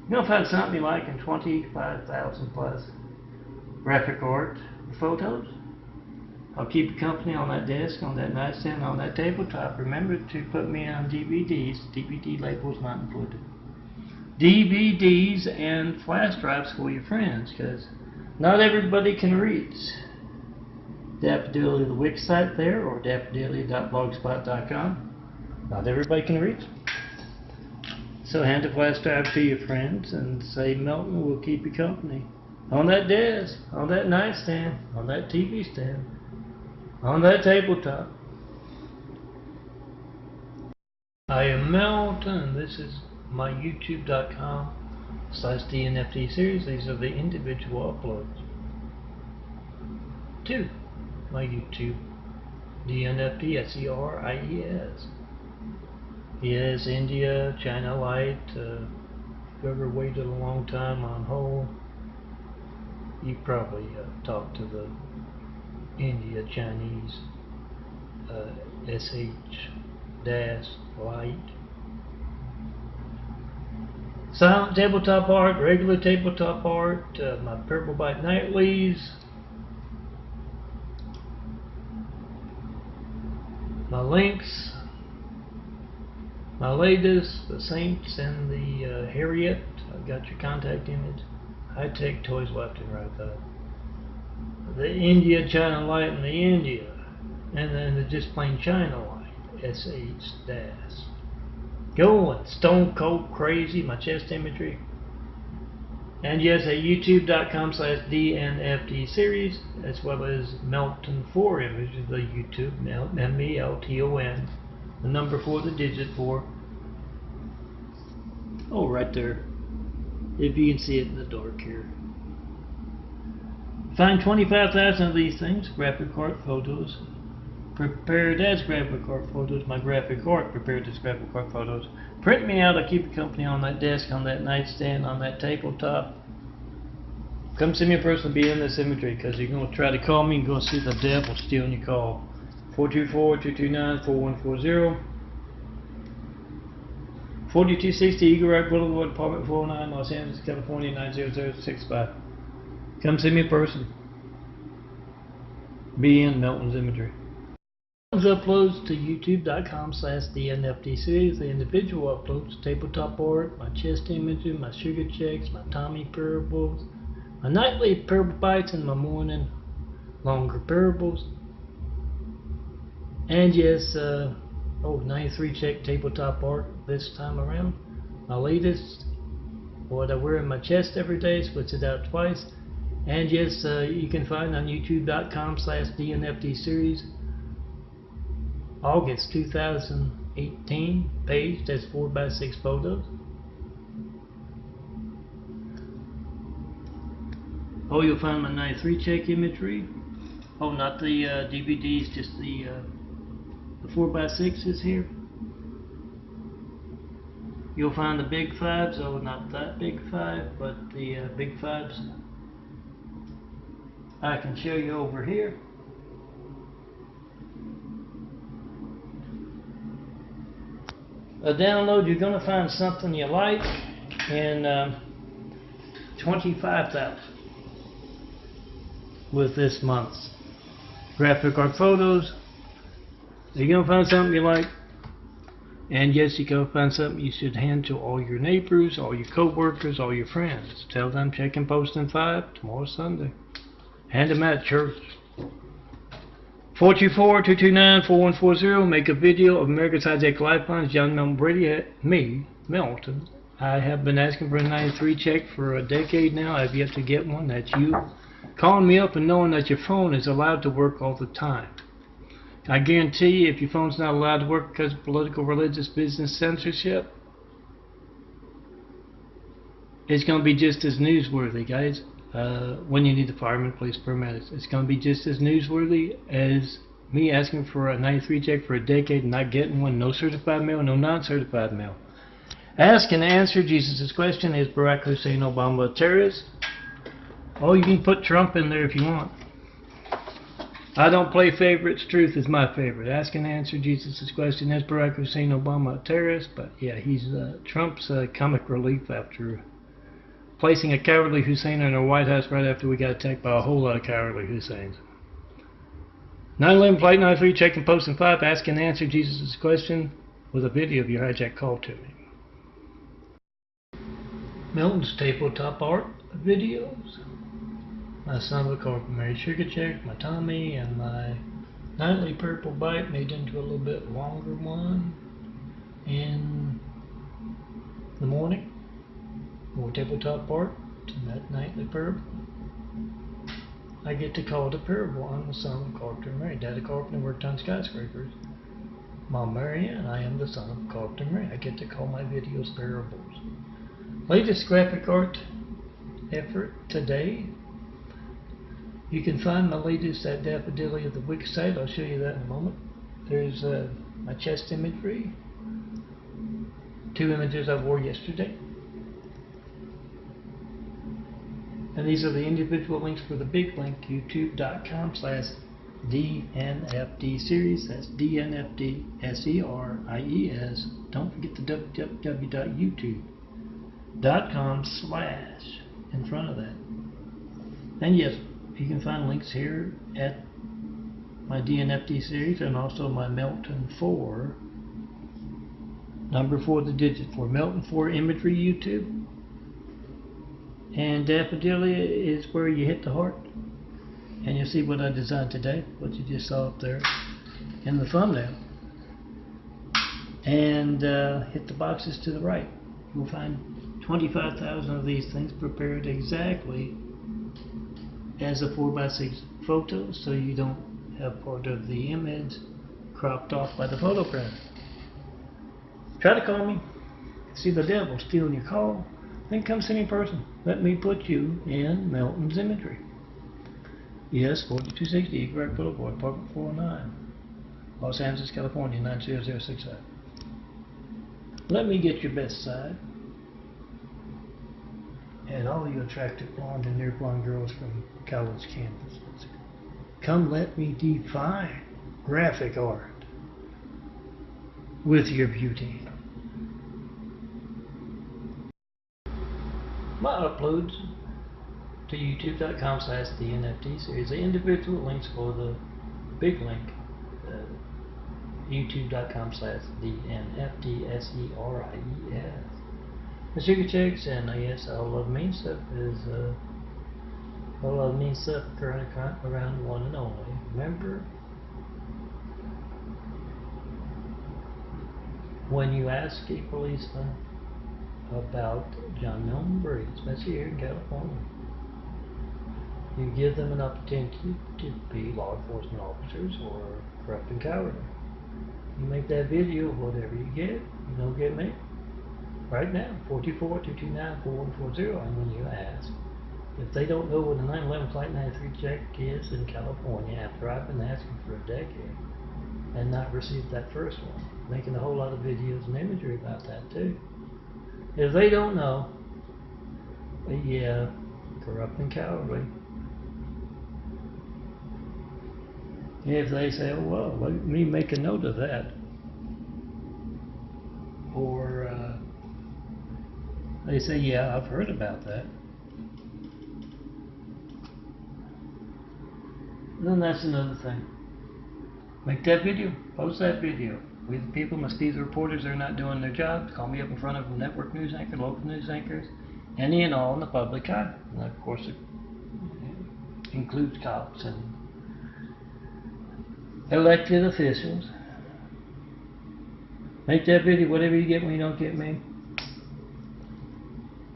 You're going to find something you like in 25,000 plus graphic art photos. I'll keep you company on that desk, on that nightstand, on that tabletop. Remember to put me on DVDs. DVD labels not included. DVDs and flash drives for your friends, because not everybody can read. Daffodilly, the Wix site there, or daffodilly.blogspot.com. Not everybody can read. So hand a flash drive to your friends and say, Melton will keep you company. On that desk, on that nightstand, on that TV stand, on that tabletop. I am Melton, and this is my youtube.com/DNFD series. These are the individual uploads to my YouTube. DNFD SERIES. Yes, India, China Light. Whoever waited a long time on hold, you probably talked to the India Chinese SH-Light. Silent tabletop art, regular tabletop art, my Purple Bite Nightlies, my links, my latest, the Saints and the Harriet. I've got your contact image. High-tech toys left and right there. The India China Light and the India, and then the just plain China Light. dash. Going stone cold crazy, my chest imagery. And yes, at youtube.com/DNFD series, as well as Melton 4 images, the YouTube, MELTON, the number 4, the digit 4. Oh, right there. If you can see it in the dark here. Find 25,000 of these things, graphic art photos, prepared as graphic art photos, my graphic art prepared as graphic art photos. Print me out, I'll keep it company on that desk, on that nightstand, on that tabletop. Come see me in person, be in this imagery, because you're going to try to call me, you're going to see the devil stealing your call. 424-229-4140. 4260 Eagle Rock Boulevard, Apartment 409, Los Angeles, California, 90065. Come see me in person. Be in Melton's imagery. Uploads to youtube.com/DNFD series. The individual uploads, tabletop art, my chest images, my sugar checks, my Tommy parables, my nightly parable bites, and my morning longer parables. And yes, 93 check tabletop art this time around. My latest, what I wear in my chest every day, splits it out twice. And yes, you can find on youtube.com/DNFD series. August 2018 page that's 4x6 photos. Oh, you'll find my 93 check imagery. Oh, not the DVDs, just the 4x6s here. You'll find the big fives. Oh, not that big five, but the big fives. I can show you over here. A download, you're going to find something you like in 25,000 with this month's graphic art photos. You're going to find something you like, and yes, you're going to find something you should hand to all your neighbors, all your co-workers, all your friends. Tell them check and post in 5 tomorrow Sunday. Hand them out at church. 424-229-4140. Make a video of America's Hijack Lifelines. John Melton Brady at me, Melton. I have been asking for a 93 check for a decade now. I have yet to get one. That's you. Calling me up and knowing that your phone is allowed to work all the time. I guarantee you, if your phone's not allowed to work because of political, religious, business censorship, it's going to be just as newsworthy, guys. When you need the firemen, police, paramedics, it's going to be just as newsworthy as me asking for a 93 check for a decade and not getting one. No certified mail, no non-certified mail. Ask and answer Jesus' question: is Barack Hussein Obama a terrorist? Oh, you can put Trump in there if you want. I don't play favorites. Truth is my favorite. Ask and answer Jesus' question: is Barack Hussein Obama a terrorist? But yeah, he's Trump's comic relief after placing a cowardly Hussein in our White House right after we got attacked by a whole lot of cowardly Husseins. 9/11 Flight 93, check and post in 5. Ask and answer Jesus' question with a video of your hijack call to me. Melton's tabletop art videos. My Son of a Carpenter, Mary Sugar Check, my Tommy, and my nightly purple bite made into a little bit longer one in the morning. More tabletop art to that nightly parable. I get to call the parable. I'm the son of Carpenter Mary. Daddy Carpenter worked on skyscrapers. Mom Marianne, I am the son of Carpenter Mary. I get to call my videos parables. Latest graphic art effort today. You can find my latest at Daffodilly of the Wix site. I'll show you that in a moment. There's my chest imagery. 2 images I wore yesterday. And these are the individual links for the big link, youtube.com/DNFD series. That's DNFD SERIES. Don't forget the www.youtube.com/ in front of that. And yes, you can find links here at my DNFD series and also my Melton 4, number 4, the digit 4, Melton 4 imagery YouTube. And Daffodilly is where you hit the heart. And you'll see what I designed today, what you just saw up there in the thumbnail. and hit the boxes to the right. You'll find 25,000 of these things prepared exactly as a 4x6 photo, so you don't have part of the image cropped off by the photo printer. Try to call me. See the devil stealing your call? Then come see me in person. Let me put you in Milton's imagery. Yes, 4260 Eagle Rock Boulevard, apartment 409, Los Angeles, California, 90065. Let me get your best side. And all you attractive blonde and near blonde girls from college campuses, come let me define graphic art with your beauty. My uploads to youtube.com/the NFT series, the individual links for the big link, youtube.com/the NFTSERIES. The Sugar Chicks, and yes, all of mean stuff is all of mean stuff current around one and only. Remember, when you ask a policeman about John Milton Brady, especially here in California, you give them an opportunity to be law enforcement officers or corrupt and cowardly. You make that video, whatever you get, you don't get me. Right now, 424-229-4140, and when you ask, if they don't know what a 911 Flight 93 check is in California, after I've been asking for a decade and not received that first one, making a whole lot of videos and imagery about that too. If they don't know, yeah, corrupt and cowardly. If they say, oh, well, let me make a note of that, or they say, yeah, I've heard about that, then that's another thing. Make that video, post that video. We the people must be the reporters. They're not doing their job. Call me up in front of a network news anchor, local news anchors, any and all in the public eye. And of course, it includes cops and elected officials. Make that video, whatever you get when you don't get me.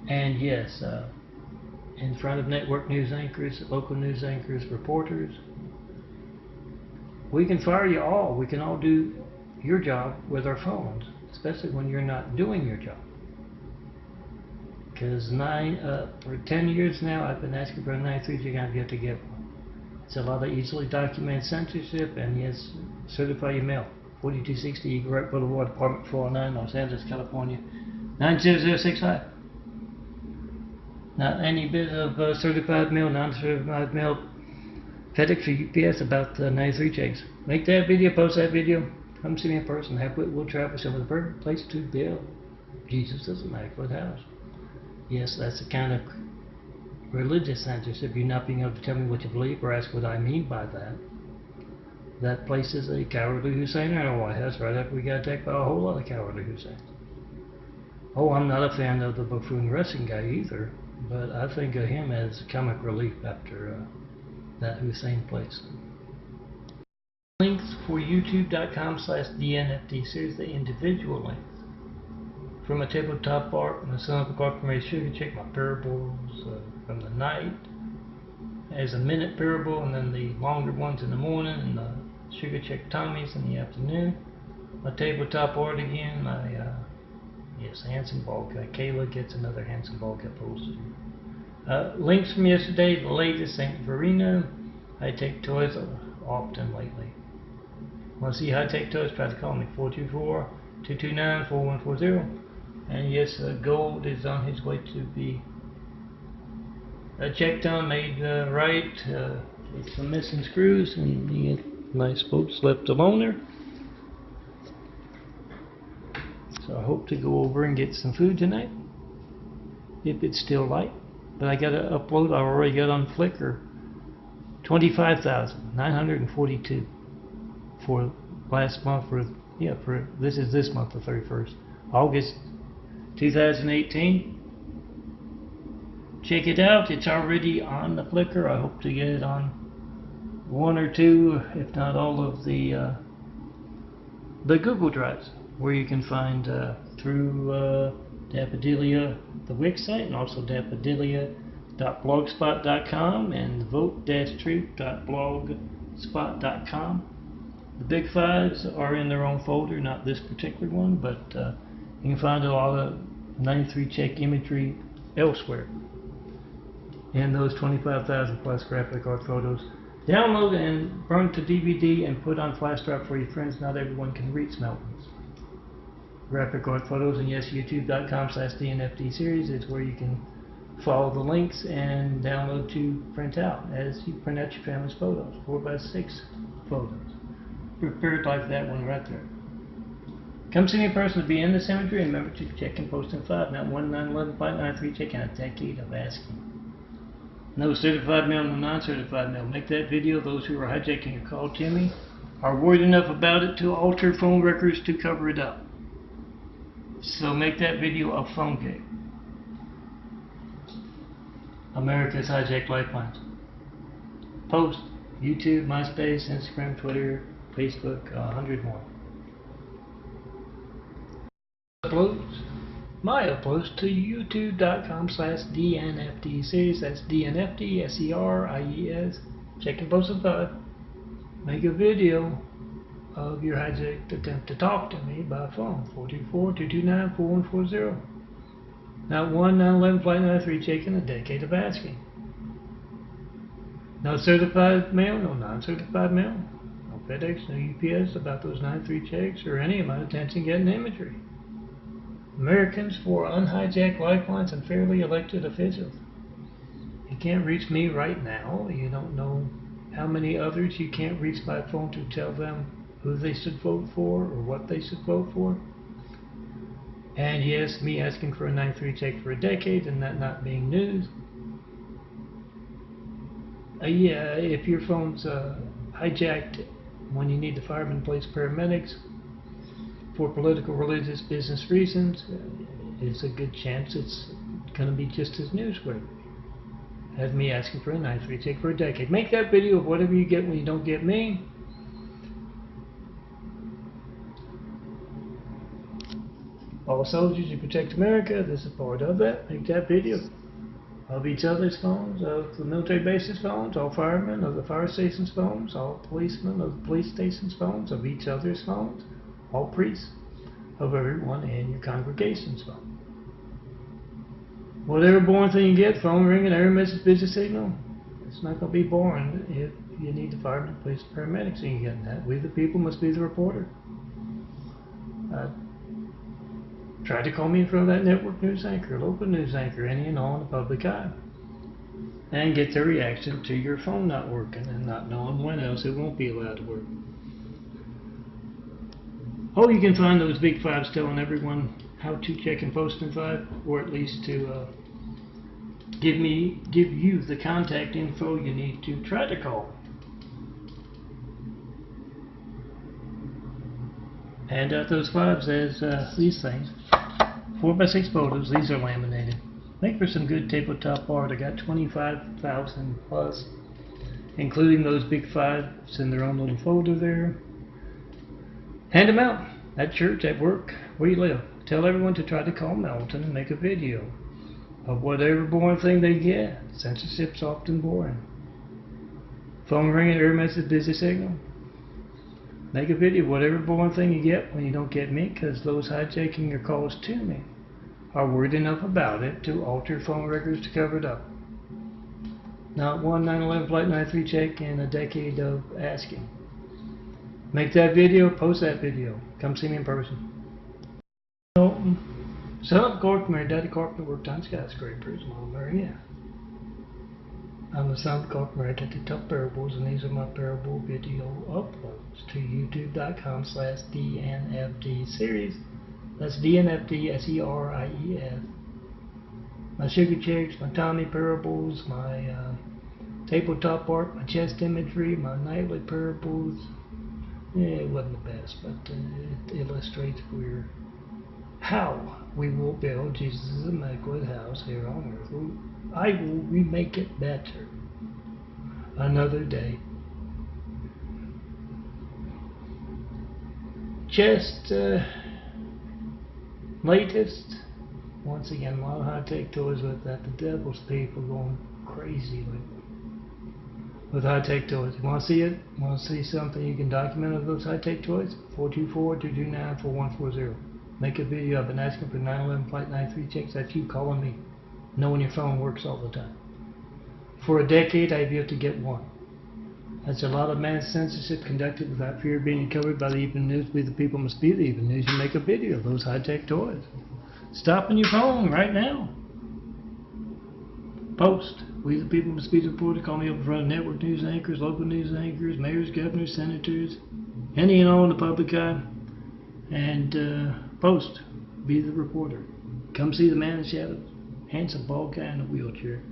And yes, in front of network news anchors, local news anchors, reporters, we can fire you all. We can all do your job with our phones, especially when you're not doing your job. Because for 10 years now, I've been asking for a 93, you're going to have to get one. It's a lot of easily documented censorship, and yes, certify your mail. 4260 Eagle Rock Boulevard, apartment 409, Los Angeles, California, 90065. Not any bit of certified mail, non-certified mail, FedEx or UPS about 93 checks. Make that video, post that video, come see me in person. Have Whitwell Travel Show with a perfect place to build. Jesus is a Immaculate House. Yes, that's the kind of religious censorship. You're not being able to tell me what you believe or ask what I mean by that. That place is a cowardly Hussein in our White House right after we got attacked by a whole lot of cowardly Husseins. Oh, I'm not a fan of the buffoon wrestling guy either, but I think of him as comic relief after that Hussein place. Links for youtube.com/the NFT series, the individual links. From a tabletop art and a son art from a Sugar Chick, my parables from the night as a minute parable, and then the longer ones in the morning, and the Sugar Chick Tommies in the afternoon. My tabletop art again, my yes, Hanson ball cut. Kayla gets another Hanson ball cut posted. Links from yesterday, the latest St. Verena. I take toys often lately. Want to see high tech toys? Try to call me 424-229-4140. And yes, gold is on his way to be checked on, made right. With some missing screws, and the nice boats left alone there. So I hope to go over and get some food tonight, if it's still light. But I got to upload. I already got on Flickr 25,942 for last month. For this is this month, the 31st, August 2018. Check it out. It's already on the Flickr. I hope to get it on one or two, if not all of the Google Drives. where you can find through Daffodilia, the Wix site, and also daffodilia.blogspot.com and vote-truth.blogspot.com. The big fives are in their own folder, not this particular one, but you can find a lot of 93 check imagery elsewhere. And those 25,000 plus graphic art photos. Download and burn to DVD and put on flash drive for your friends. Not everyone can reach Melton's graphic art photos. And yes, youtube.com/DNFD series is where you can follow the links and download to print out as you print out your family's photos. 4x6 photos. Prepared like that one right there. Come see me in person to be in this imagery, and remember to check and post in 5, not 1, 9, 11, 5, 9, 3, check, and a decade of asking. No certified mail, no non-certified mail. Make that video. Those who are hijacking your call to me are worried enough about it to alter phone records to cover it up. So make that video a phone gate. America's hijacked lifelines. Post, YouTube, MySpace, Instagram, Twitter, Facebook, 100 more. Uploads. My uploads to youtube.com/DNFD series. That's DNFD SERIES. Check and post in 5. Make a video of your hijacked attempt to talk to me by phone. 424-229-4140. Not 1, 911, flight 93, checking a decade of asking. No certified mail, no non-certified mail. No FedEx, no UPS about those 93 checks or any amount of attention getting imagery. Americans for unhijacked lifelines and fairly elected officials. You can't reach me right now. You don't know how many others you can't reach by phone to tell them who they should vote for or what they should vote for. And yes, me asking for a 93 check for a decade and that not being news. Yeah, if your phone's hijacked when you need the firemen, police, paramedics for political, religious, business reasons, it's a good chance it's going to be just as newsworthy as me asking for a 93 check for a decade. Make that video of whatever you get when you don't get me. All soldiers who protect America, this is part of that. Make that video of each other's phones, of the military bases phones, all firemen of the fire stations phones, all policemen of the police stations phones, of each other's phones, all priests of everyone in your congregation's phone. Whatever boring thing you get, phone ringing, error message, busy signal, it's not going to be boring if you need the firemen, police, paramedics, and you get that. We the people must be the reporter. Try to call me in front of that network news anchor, local news anchor, any and all in the public eye, and get their reaction to your phone not working and not knowing when else it won't be allowed to work. Oh, you can find those big fives telling everyone how to check and post in 5, or at least to give you the contact info you need to try to call. Hand out those fives as these things. 4x6 photos, these are laminated. Make for some good tabletop art. I got 25,000 plus, including those big fives in their own little folder there. Hand them out at church, at work, where you live. Tell everyone to try to call Melton and make a video of whatever boring thing they get. Censorship's often boring. Phone ringing, error message, busy signal. Make a video, whatever boring thing you get when you don't get me, because those hijacking your calls to me are worried enough about it to alter phone records to cover it up. Not 1, 911, flight 93 check and a decade of asking. Make that video, post that video. Come see me in person. Son of Carpenter, Daddy Carpenter worked on skyscrapers, Mom Maria. I'm the son of Carpenter, I did tell parables, and these are my parable video uploads to youtube.com/DNFD series. That's DNFD SERIES. My sugar checks, my Tommy parables, my tabletop art, my chest imagery, my nightly parables. Yeah, it wasn't the best, but it illustrates how we will build Jesus' immaculate house here on earth. I will remake it better another day. Chest latest, once again, a lot of high-tech toys with that. The devil's people going crazy with high-tech toys. You want to see it? Want to see something you can document of those high-tech toys? 424-229-4140. Make a video. I've been asking for 911 Flight 93 checks. That's you calling me, knowing your phone works all the time. For a decade, I've yet to get one. That's a lot of mass censorship conducted without fear of being covered by the evening news. We the people must be the evening news. You make a video of those high-tech toys. Stop on your phone right now. Post. We the people must be reported. Call me up in front of network news anchors, local news anchors, mayors, governors, senators, any and all in the public eye. And post. Be the reporter. Come see the man in the shadows. Handsome bald guy in a wheelchair.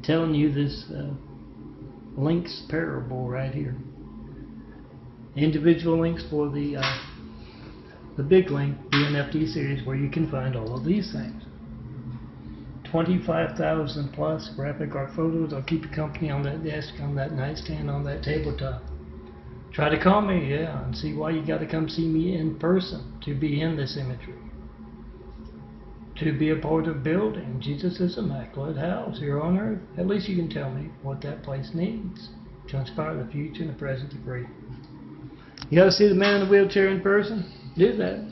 Telling you this links parable right here. Individual links for the big link, the NFT series, where you can find all of these things. 25,000 plus graphic art photos. I'll keep you company on that desk, on that nightstand, on that tabletop. Try to call me, yeah, and see why you got to come see me in person to be in this imagery. To be a part of building Jesus' immaculate house here on earth. At least you can tell me what that place needs to inspire the future and the present to great. You got to see the man in the wheelchair in person? Do that.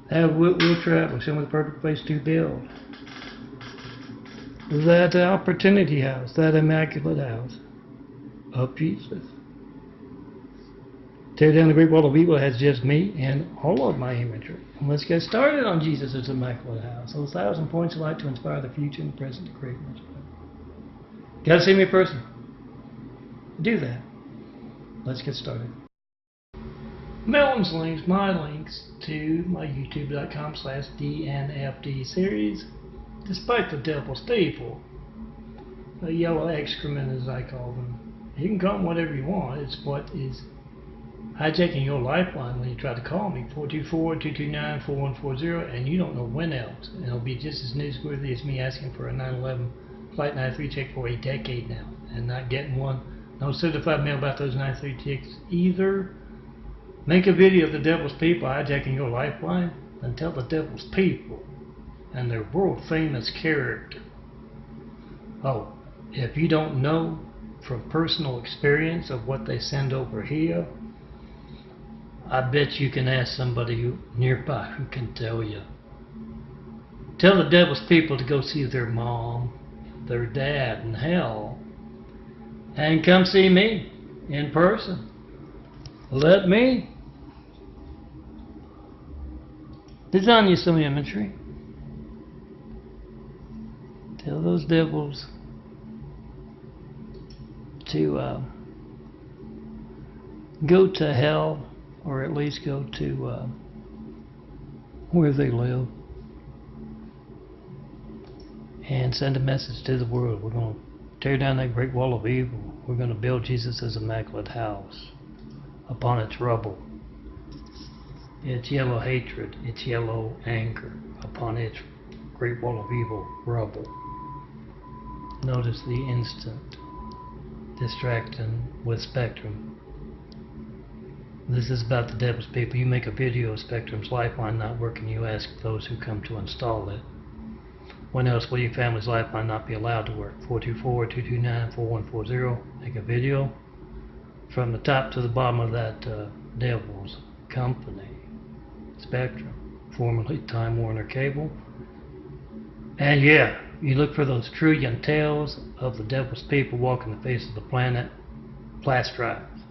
Have wheel travel, show me the perfect place to build. That opportunity house, that immaculate house of Jesus. Tear down the great wall of evil. It has just me and all of my imagery. And let's get started on Jesus' immaculate house. Those 1,000 points of light to inspire the future and the present to create much better. Gotta see me in person. Do that. Let's get started. Melton's links, my links to my youtube.com/DNFD series. Despite the devil's people, the yellow excrement as I call them. You can call them whatever you want. It's what is hijacking your lifeline when you try to call me, 424-229-4140, and you don't know when else. And it'll be just as newsworthy as me asking for a 911 Flight 93 check for a decade now and not getting one. No certified mail about those 93 checks either. Make a video of the devil's people hijacking your lifeline and tell the devil's people and their world famous character. Oh, if you don't know from personal experience of what they send over here, I bet you can ask somebody nearby who can tell you. Tell the devil's people to go see their mom, their dad in hell, and come see me in person. Let me design you some imagery. Tell those devils to go to hell, or at least go to where they live, and send a message to the world. We're going to tear down that great wall of evil. We're going to build Jesus' immaculate house upon its rubble. Its yellow hatred, its yellow anger upon its great wall of evil rubble. Notice the instant distracting with Spectrum. This is about the devil's people. You make a video of Spectrum's lifeline not working, you ask those who come to install it, when else will your family's lifeline not be allowed to work? 424-229-4140. Make a video from the top to the bottom of that devil's company, Spectrum, formerly Time Warner Cable. And yeah, you look for those trillion tails of the devil's people walking the face of the planet, Plastrides.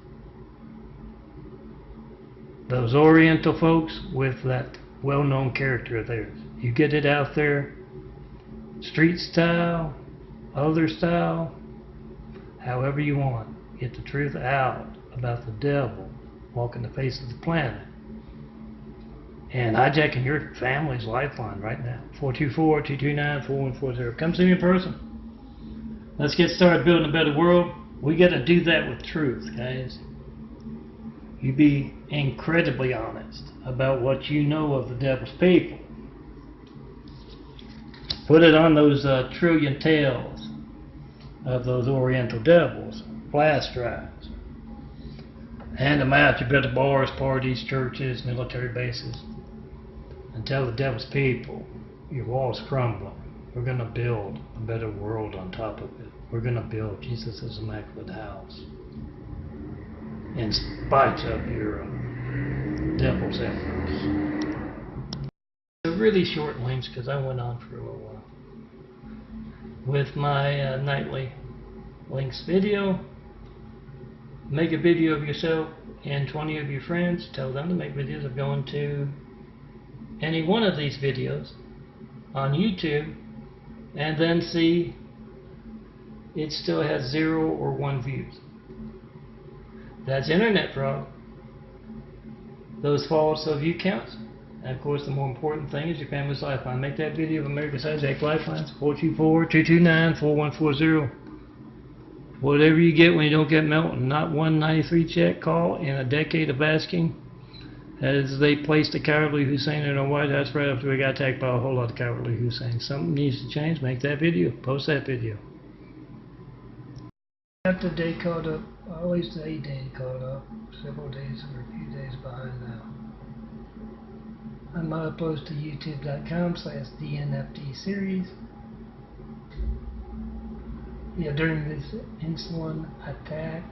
Those Oriental folks with that well-known character of theirs. You get it out there, street style, other style, however you want. Get the truth out about the devil walking the face of the planet and hijacking your family's lifeline right now. 424-229-4140. Come see me in person. Let's get started building a better world. We got to do that with truth, guys. You be incredibly honest about what you know of the devil's people. Put it on those trillion tails of those Oriental devils, blast drives. Hand them out to better bars, parties, churches, military bases. and tell the devil's people, your wall's crumbling. We're going to build a better world on top of it. We're going to build Jesus' Immaculate House. In spite of your devil's efforts. They're really short links because I went on for a little while. With my nightly links video, make a video of yourself and 20 of your friends. Tell them to make videos of going to any one of these videos on YouTube, and then see it still has 0 or 1 views. That's internet fraud. Those false view counts. And of course, the more important thing is your family's lifeline. Make that video of America's Hijacked Lifelines, 424-229-4140. Whatever you get when you don't get Melton. Not one 93 check call in a decade of asking, as they placed a cowardly Hussein in the White House right after we got attacked by a whole lot of cowardly Hussein. Something needs to change. Make that video. Post that video. After day caught up, at least a day caught up, several days or a few days behind now. I might upload to youtube.com/DNFD series. Yeah, during this insulin attack,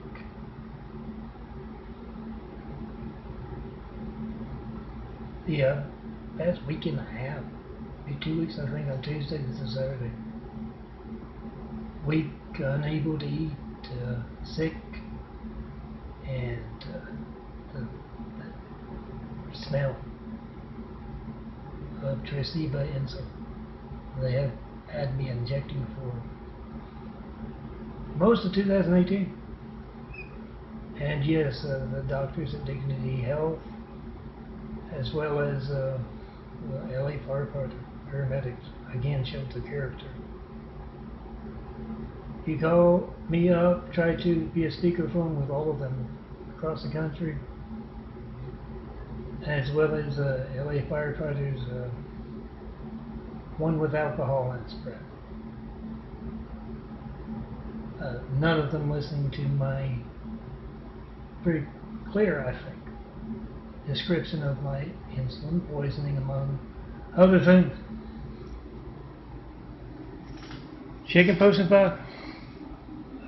the past week and a half, maybe 2 weeks, I think, on Tuesday, this is Saturday. Weak, unable to eat, sick, and the smell of Tresiba insulin. They have had me injecting for most of 2018. And yes, the doctors at Dignity Health, as well as the LA firefighter, paramedics, again showed the character. You call me up, try to be a speakerphone with all of them across the country, as well as LA firefighters, one with alcohol in his breath. None of them listening to my pretty clear, I think, description of my insulin poisoning, among other things. Chicken posting 5.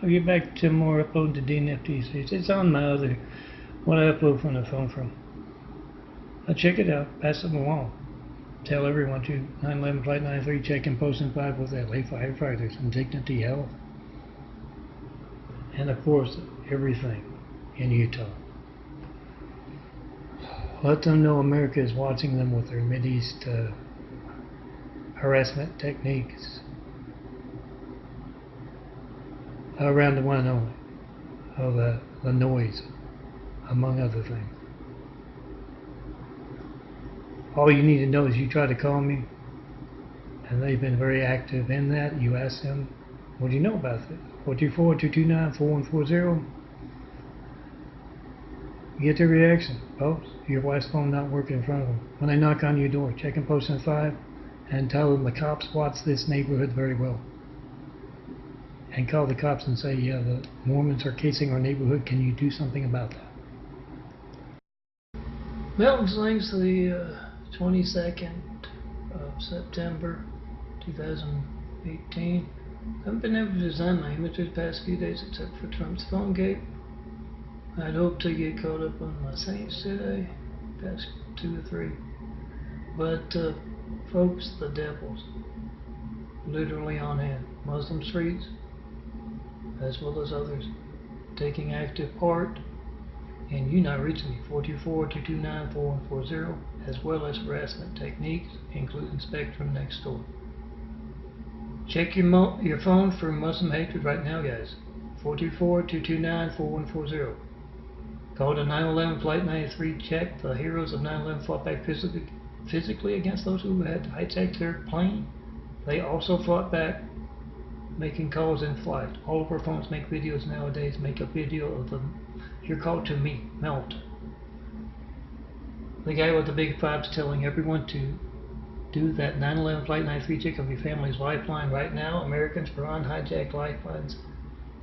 I'll get back to more upload to DNFD series. It's on my other, what I upload from the phone from. I'll check it out, pass it along. Tell everyone to 911 Flight 93, check-in posting 5 with LA firefighters and Dignity Health. And of course, everything in Utah. Let them know America is watching them with their Mideast harassment techniques around the one and only of the noise, among other things. All you need to know is you try to call me, and they've been very active in that. You ask them, what do you know about this? 424-229-4140. You get their reaction. Folks, your wife's phone not working in front of them. When they knock on your door, check in posting 5 and tell them the cops watch this neighborhood very well. And call the cops and say, yeah, the Mormons are casing our neighborhood. Can you do something about that? Melton's links the 22nd of September 2018. I haven't been able to design my images the past few days except for Trump's phone gate. I'd hope to get caught up on my saints today, past 2 or 3. But folks, the devil's literally on hand. Muslim streets, as well as others, taking active part. And you not reaching me, 424-229-4140, as well as harassment techniques, including Spectrum next door. Check your phone for Muslim hatred right now, guys. 424-229-4140. Call to 911 Flight 93. Check the heroes of 9/11 fought back physically against those who had hijacked their plane. They also fought back, making calls in flight. All of our phones make videos nowadays. Make a video of them. Your call to me, Melt. The guy with the big pipes telling everyone to do that 9/11 Flight 93 check of your family's lifeline right now. Americans are on hijacked lifelines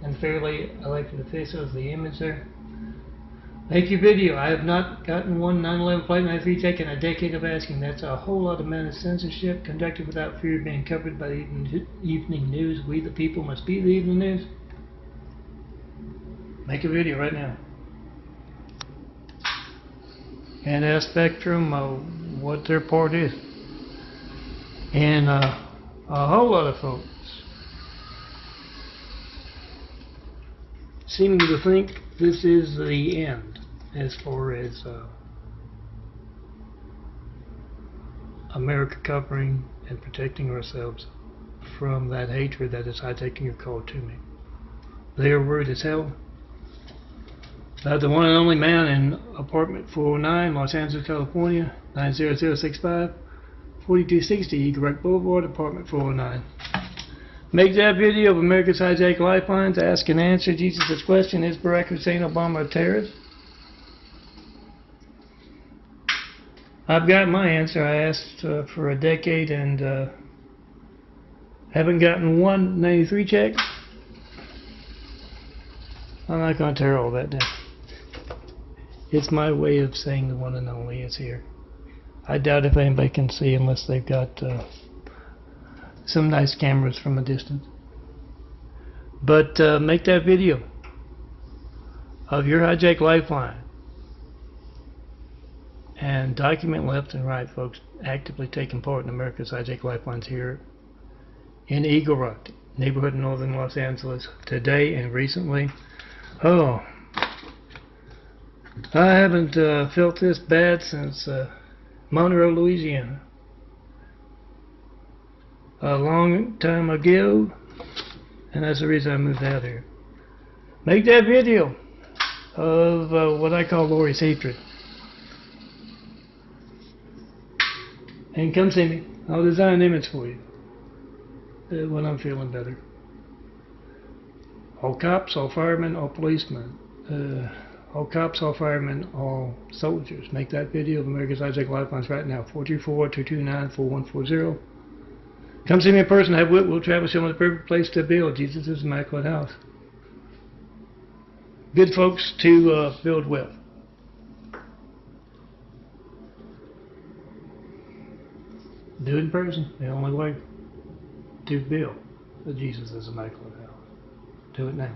and fairly elected officials. The image there. Make your video. I have not gotten one 9/11 Flight 93 check in a decade of asking. That's a whole lot of menace censorship conducted without fear of being covered by the evening news. We the people must be the evening news. Make a video right now. And ask Spectrum what their part is. And a whole lot of folks seeming to think this is the end as far as America covering and protecting ourselves from that hatred that is hijacking your call to me. They are worried as hell about the one and only man in apartment 409, Los Angeles, California, 90065, 4260 Eagle Rock Boulevard, apartment 409. Make that video of America's hijacked lifelines. Ask and answer Jesus' question: is Barack Hussein Obama a terrorist? I've got my answer. I asked for a decade and haven't gotten one 93 check. I'm not going to tear all that down. It's my way of saying the one and only is here. I doubt if anybody can see unless they've got some nice cameras from a distance. But make that video of your hijacked lifeline and document left and right folks actively taking part in America's hijacked lifelines here in Eagle Rock, neighborhood in northern Los Angeles, today and recently. Oh, I haven't felt this bad since Monroe, Louisiana. A long time ago, and that's the reason I moved out here. Make that video of what I call Lori's hatred. And come see me. I'll design an image for you when I'm feeling better. All cops, all firemen, all policemen. All cops, all firemen, all soldiers. Make that video of America's Hijacked Lifelines right now. 424-229-4140. Come see me in person. Have Will Travis show me the perfect place to build Jesus' immaculate house. Good folks to build with. Do it in person. The only way to build the Jesus' immaculate house. Do it now.